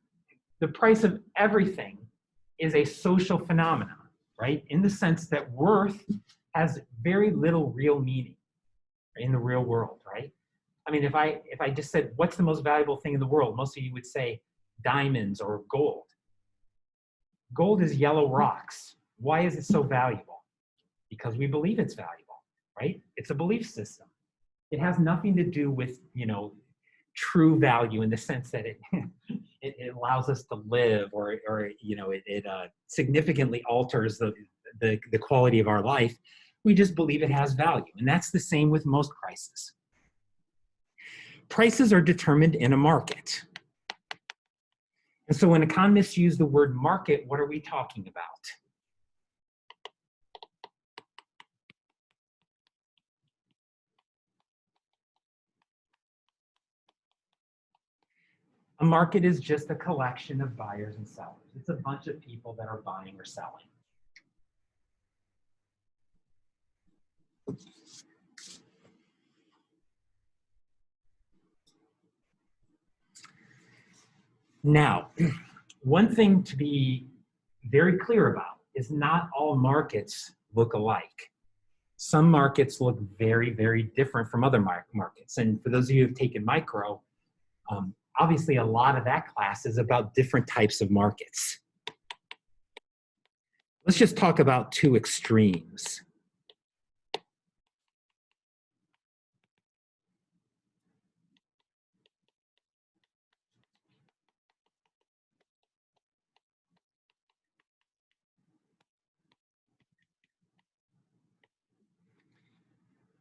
the price of everything is a social phenomenon, right? In the sense that worth has very little real meaning in the real world, right? I mean, if I just said, what's the most valuable thing in the world? Most of you would say diamonds or gold. Gold is yellow rocks. Why is it so valuable? Because we believe it's valuable, right? It's a belief system. It has nothing to do with, you know, true value in the sense that it allows us to live or you know, it significantly alters the quality of our life. We just believe it has value. And that's the same with most prices. Prices are determined in a market. And so when economists use the word market, what are we talking about? A market is just a collection of buyers and sellers. It's a bunch of people that are buying or selling. Now, one thing to be very clear about is not all markets look alike. Some markets look very, very different from other markets. And for those of you who have taken micro, obviously a lot of that class is about different types of markets. Let's just talk about two extremes.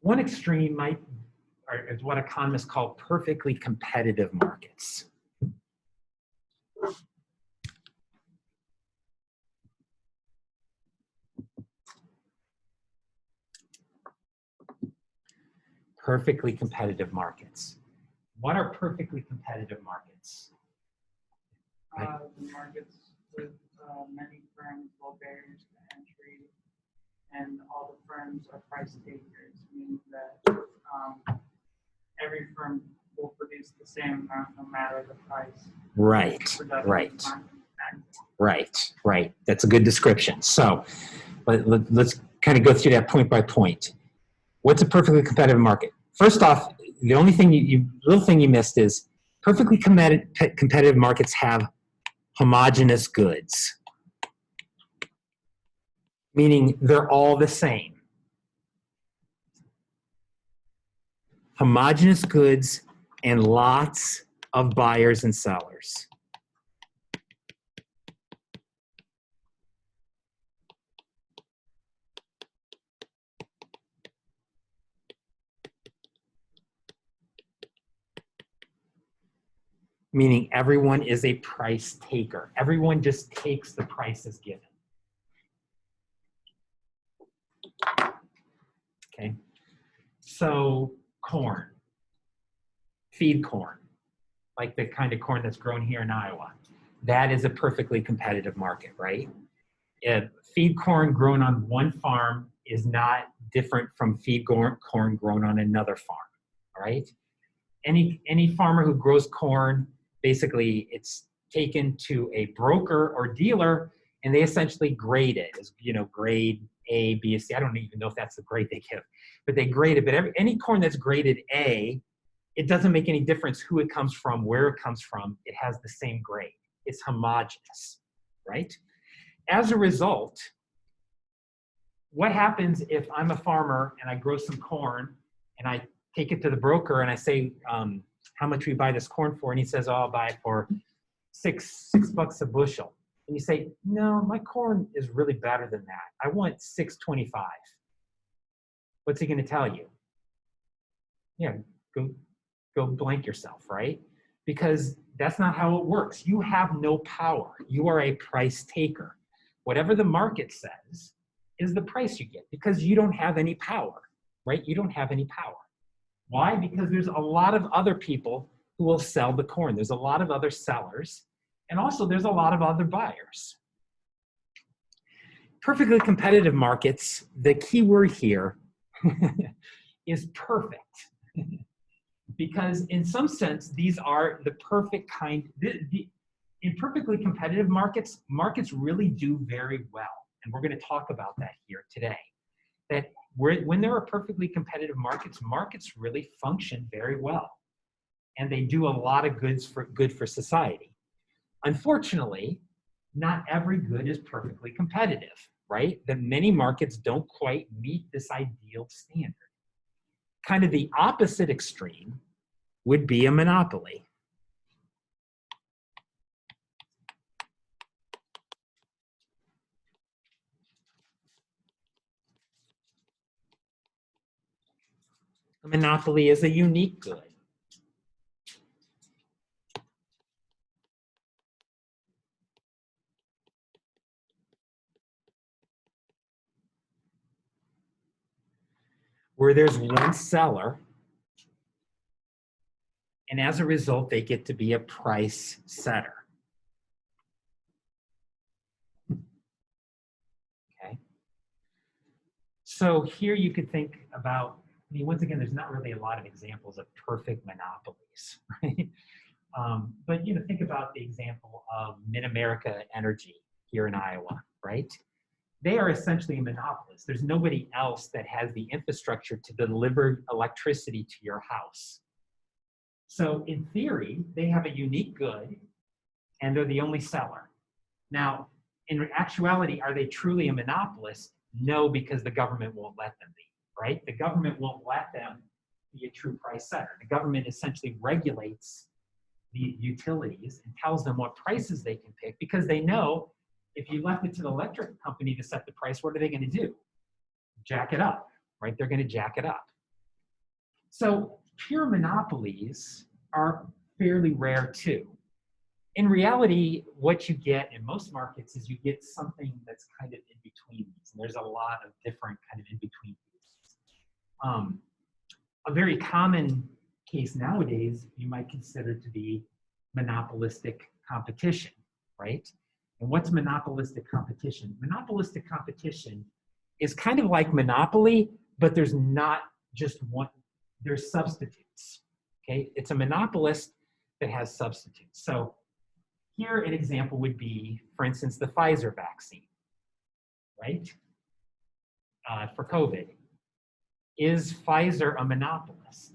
One extreme is what economists call perfectly competitive markets. Perfectly competitive markets. What are perfectly competitive markets? The markets with many firms, low barriers to entry, and all the firms are price takers, meaning that every firm will produce the same amount no matter the price. Right. That's a good description. So let's kind of go through that point by point. What's a perfectly competitive market? First off, the only thing little thing you missed is perfectly competitive markets have homogeneous goods, meaning they're all the same. Homogeneous goods and lots of buyers and sellers. Meaning everyone is a price taker. Everyone just takes the prices given. Okay, so corn, feed corn, like the kind of corn that's grown here in Iowa, that is a perfectly competitive market, right? Feed corn grown on one farm is not different from feed corn grown on another farm, all right? Any farmer who grows corn, basically it's taken to a broker or dealer, and they essentially grade it as, grade A, B, C. I don't even know if that's the grade they give, but they grade it. But any corn that's graded A, it doesn't make any difference who it comes from, where it comes from. It has the same grade. It's homogeneous, right? As a result, what happens if I'm a farmer and I grow some corn and I take it to the broker and I say, how much will you buy this corn for? And he says, oh, I'll buy it for six bucks a bushel. And you say, no, my corn is really better than that. I want $6.25. What's he going to tell you? Yeah, go blank yourself, right? Because that's not how it works. You have no power. You are a price taker. Whatever the market says is the price you get because you don't have any power, right? You don't have any power. Why? Because there's a lot of other people who will sell the corn. There's a lot of other sellers, and also there's a lot of other buyers. Perfectly competitive markets, the key word here is perfect. Because in some sense, these are the perfect kind. In perfectly competitive markets, markets really do very well. And we're going to talk about that here today. That when there are perfectly competitive markets, markets really function very well. And they do a lot of good for society. Unfortunately, not every good is perfectly competitive, right? That many markets don't quite meet this ideal standard. Kind of the opposite extreme would be a monopoly. A monopoly is a unique good. Where there's one seller, and as a result, they get to be a price setter. Okay. So here you could think about, once again, there's not really a lot of examples of perfect monopolies, right? But think about the example of Mid-America Energy here in Iowa, right? They are essentially a monopolist. There's nobody else that has the infrastructure to deliver electricity to your house. So in theory, they have a unique good and they're the only seller. Now, in actuality, are they truly a monopolist? No, because the government won't let them be, right? The government won't let them be a true price setter. The government essentially regulates the utilities and tells them what prices they can pick because they know if you left it to the electric company to set the price, what are they going to do? Jack it up, right? They're going to jack it up. So pure monopolies are fairly rare too. In reality, what you get in most markets is you get something that's kind of in between these. And there's a lot of different kind of in between these. A very common case nowadays you might consider to be monopolistic competition, right? And what's monopolistic competition? Monopolistic competition is kind of like monopoly, but there's not just one, there's substitutes, okay? It's a monopolist that has substitutes. So here an example would be, for instance, the Pfizer vaccine, right? For COVID. Is Pfizer a monopolist?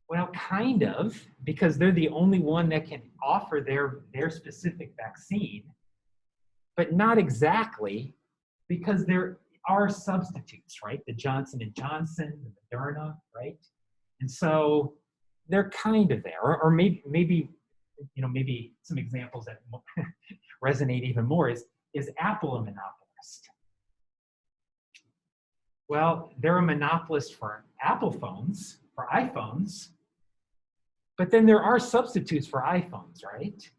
Well, kind of, because they're the only one that can offer their specific vaccine, but not exactly, because there are substitutes, right? The Johnson & Johnson, the Moderna, right? And so they're kind of there, or maybe some examples that resonate even more is Apple a monopolist? Well, they're a monopolist for Apple phones, for iPhones, but then there are substitutes for iPhones, right?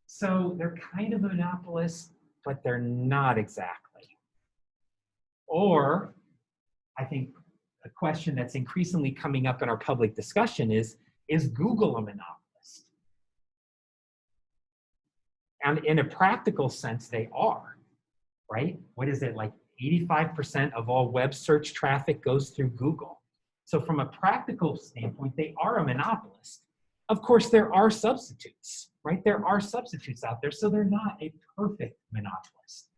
So they're kind of a monopolist, but they're not exactly. Or I think a question that's increasingly coming up in our public discussion is Google a monopolist? And in a practical sense, they are, right? What is it, like 85% of all web search traffic goes through Google. So from a practical standpoint, they are a monopolist. Of course, there are substitutes, right? There are substitutes out there, so they're not a perfect monopolist.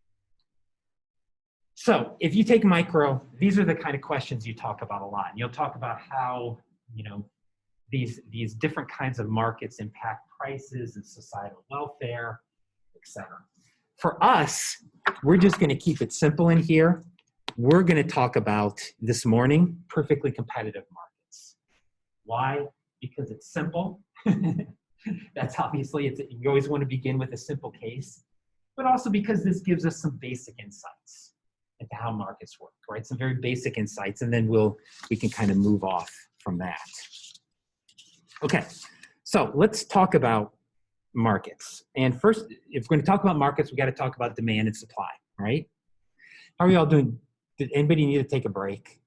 So if you take micro, these are the kind of questions you talk about a lot. And you'll talk about how, you know, these different kinds of markets impact prices and societal welfare, etc. For us, we're just going to keep it simple in here. We're going to talk about this morning perfectly competitive markets. Why? Because it's simple. That's obviously, you always want to begin with a simple case, but also because this gives us some basic insights into how markets work, right? Some very basic insights, and then we can kind of move off from that. Okay, so let's talk about markets. And first, if we're going to talk about markets, we got to talk about demand and supply, right? How are you all doing? Did anybody need to take a break?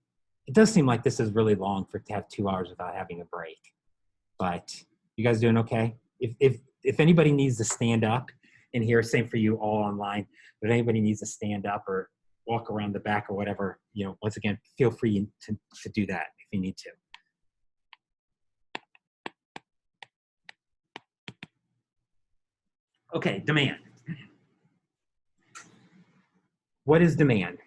It does seem like this is really long to have 2 hours without having a break, but you guys doing okay? If anybody needs to stand up in here, same for you all online, but if anybody needs to stand up or walk around the back or whatever, you know, once again, feel free to do that if you need to. Okay, demand. What is demand?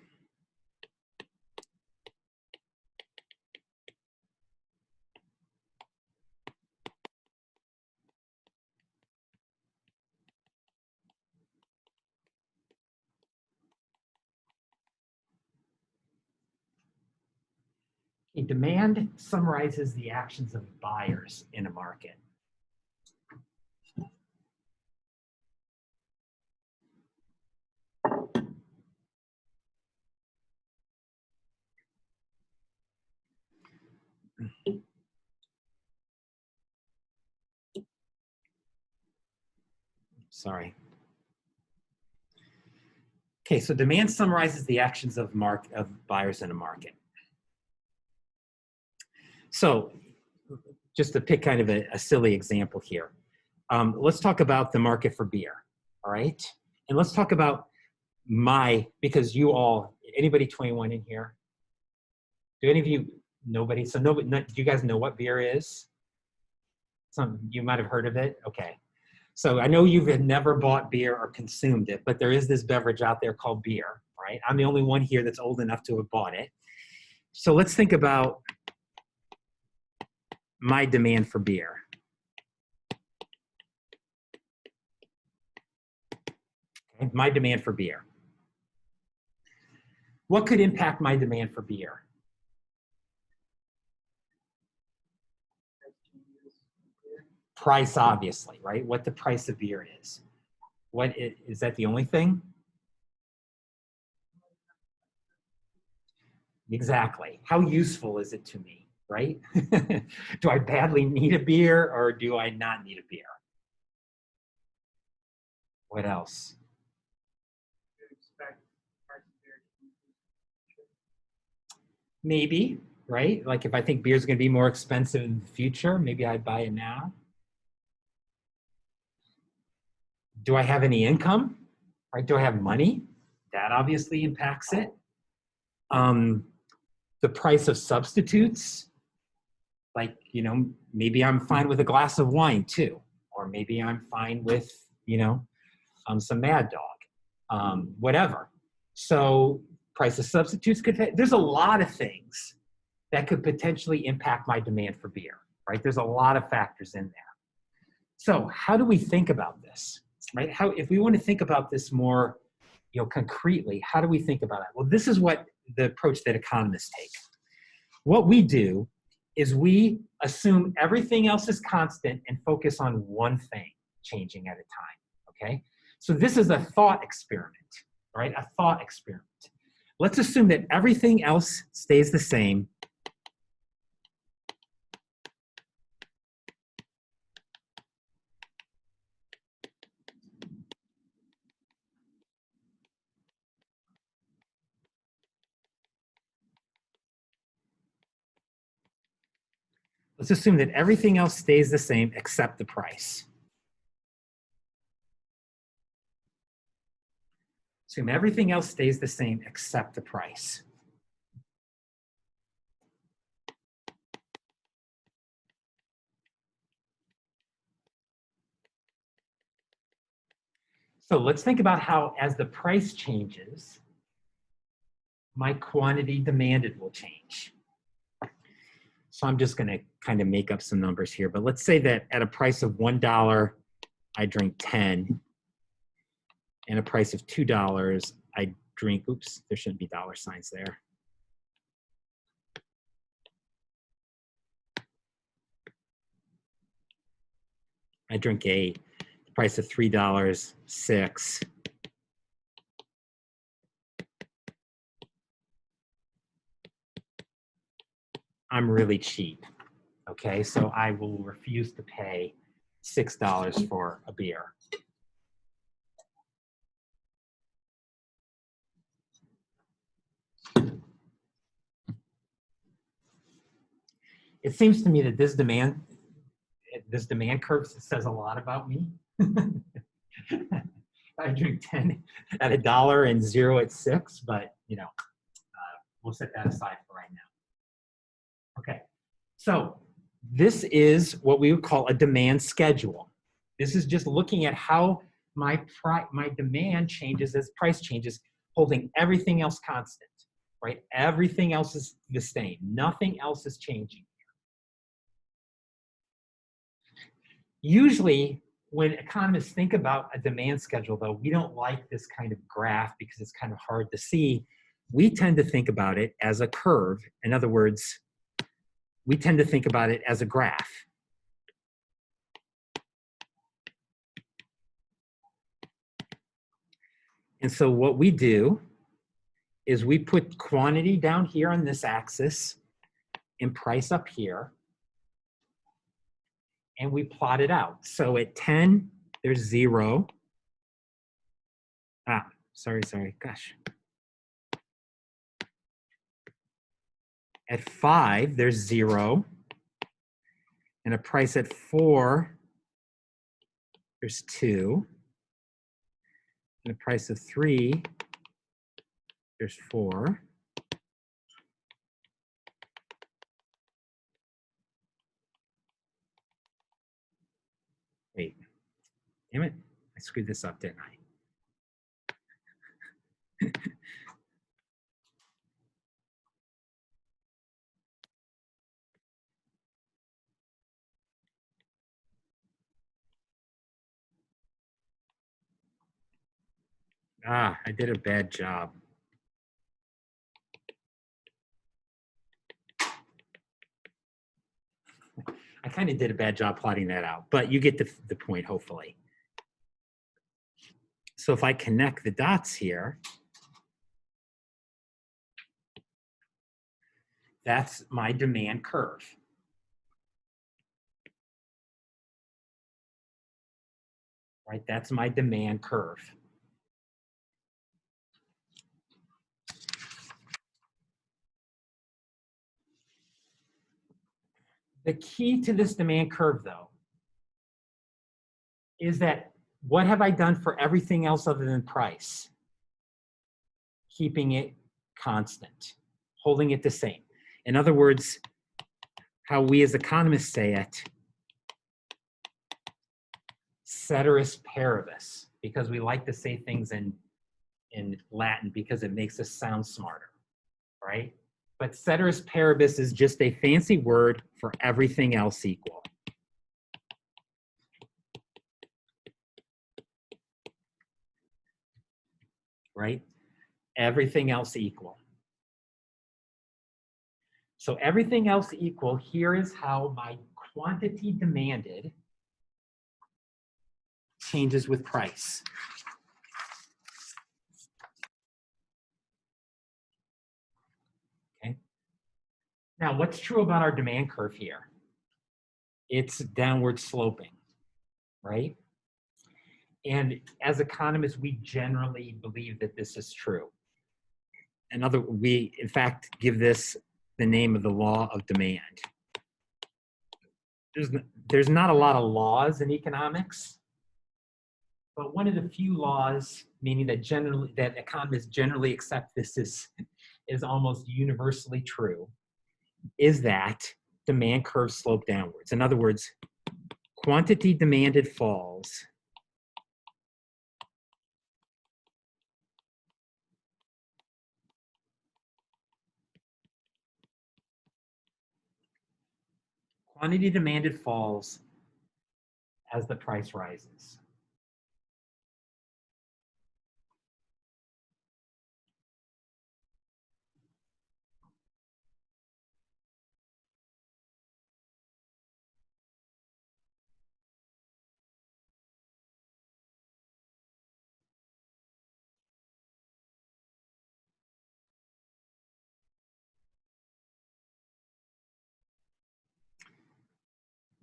A demand summarizes the actions of buyers in a market. Sorry. Okay, so demand summarizes the actions of buyers in a market. So just to pick kind of a silly example here, let's talk about the market for beer, all right? And let's talk about because you all, anybody 21 in here? Do any of you, nobody? So nobody, do you guys know what beer is? You might have heard of it, okay. So I know you've never bought beer or consumed it, but there is this beverage out there called beer, right? I'm the only one here that's old enough to have bought it. So let's think about my demand for beer. Okay, my demand for beer. What could impact my demand for beer? Price, obviously, right? What the price of beer is. Is that the only thing? Exactly. How useful is it to me, right? Do I badly need a beer or do I not need a beer? What else? Maybe, right? Like if I think beer is going to be more expensive in the future, maybe I'd buy it now. Do I have any income? Right? Do I have money? That obviously impacts it. The price of substitutes, like, you know, maybe I'm fine with a glass of wine too, or maybe I'm fine with, you know, some Mad Dog, whatever. So price of substitutes there's a lot of things that could potentially impact my demand for beer, right? There's a lot of factors in there. So how do we think about this, right? If we want to think about this more, you know, concretely, how do we think about it? Well, this is what the approach that economists take. What we do is we assume everything else is constant and focus on one thing changing at a time, okay? So this is a thought experiment, right? A thought experiment. Let's assume that everything else stays the same. Let's assume that everything else stays the same except the price. Assume everything else stays the same except the price. So let's think about how, as the price changes, my quantity demanded will change. So I'm just going to kind of make up some numbers here, but let's say that at a price of $1, I drink 10, and a price of $2, I drink, oops, there shouldn't be dollar signs there. I drink 8, the price of $3, 6. I'm really cheap, okay? So I will refuse to pay $6 for a beer. It seems to me that this demand curve says a lot about me. I drink 10 at $1 and 0 at 6, but you know, we'll set that aside for right now. Okay, so this is what we would call a demand schedule. This is just looking at how my demand changes as price changes, holding everything else constant, right? Everything else is the same. Nothing else is changing. Usually, when economists think about a demand schedule, though, we don't like this kind of graph because it's kind of hard to see. We tend to think about it as a curve. In other words, we tend to think about it as a graph. And so what we do is we put quantity down here on this axis and price up here, and we plot it out. So at 10, there's 0. Sorry, gosh. At 5, there's 0. And a price at 4, there's 2. And a price of 3, there's 4. Wait, damn it. I screwed this up, didn't I? I did a bad job. I kind of did a bad job plotting that out, but you get the point, hopefully. So if I connect the dots here, that's my demand curve. Right, that's my demand curve. The key to this demand curve, though, is that what have I done for everything else other than price? Keeping it constant, holding it the same. In other words, how we as economists say it, ceteris paribus, because we like to say things in Latin because it makes us sound smarter, right? But ceteris paribus is just a fancy word for everything else equal. Right? Everything else equal. So everything else equal, here is how my quantity demanded changes with price. Okay. Now, what's true about our demand curve here? It's downward sloping, right? And as economists, we generally believe that this is true. We, in fact, give this the name of the law of demand. There's not a lot of laws in economics, but one of the few laws, meaning that economists generally accept this is almost universally true, is that demand curves slope downwards. In other words, quantity demanded falls, quantity demanded falls as the price rises.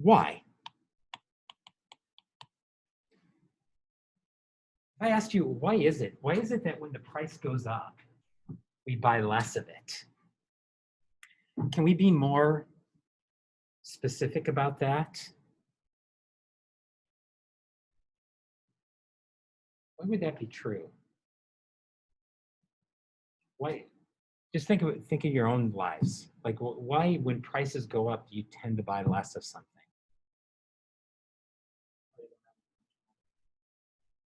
Why? If I asked you, why is it? Why is it that when the price goes up, we buy less of it? Can we be more specific about that? Why would that be true? Why? Just think of your own lives. Like, why, when prices go up, do you tend to buy less of something?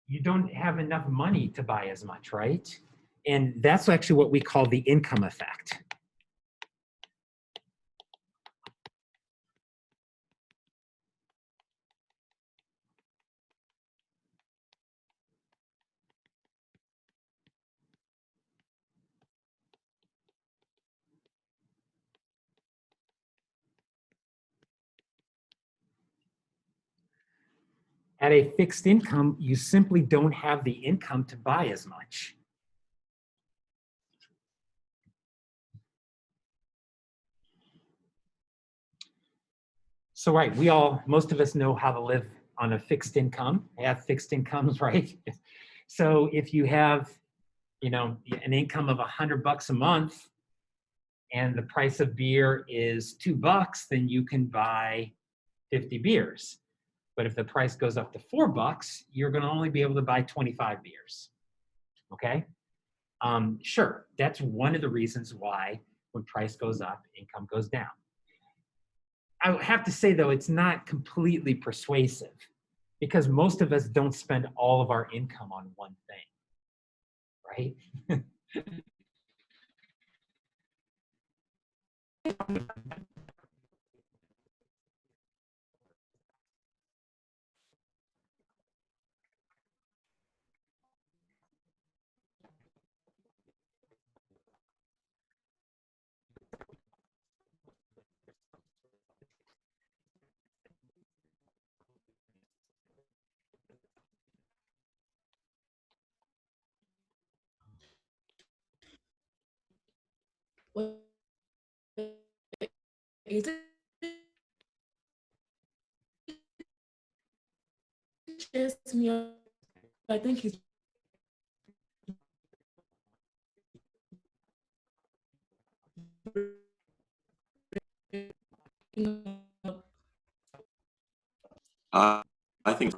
You don't have enough money to buy as much, right? And that's actually what we call the income effect. At a fixed income, you simply don't have the income to buy as much. So, right, most of us know how to live on a fixed income, have fixed incomes, right? So if you have, an income of $100 a month and the price of beer is $2, then you can buy 50 beers. But if the price goes up to $4, you're going to only be able to buy 25 beers. Okay? Sure, that's one of the reasons why when price goes up, income goes down. I have to say, though, it's not completely persuasive because most of us don't spend all of our income on one thing, right? Well, is it just me? I think he's, you know, I think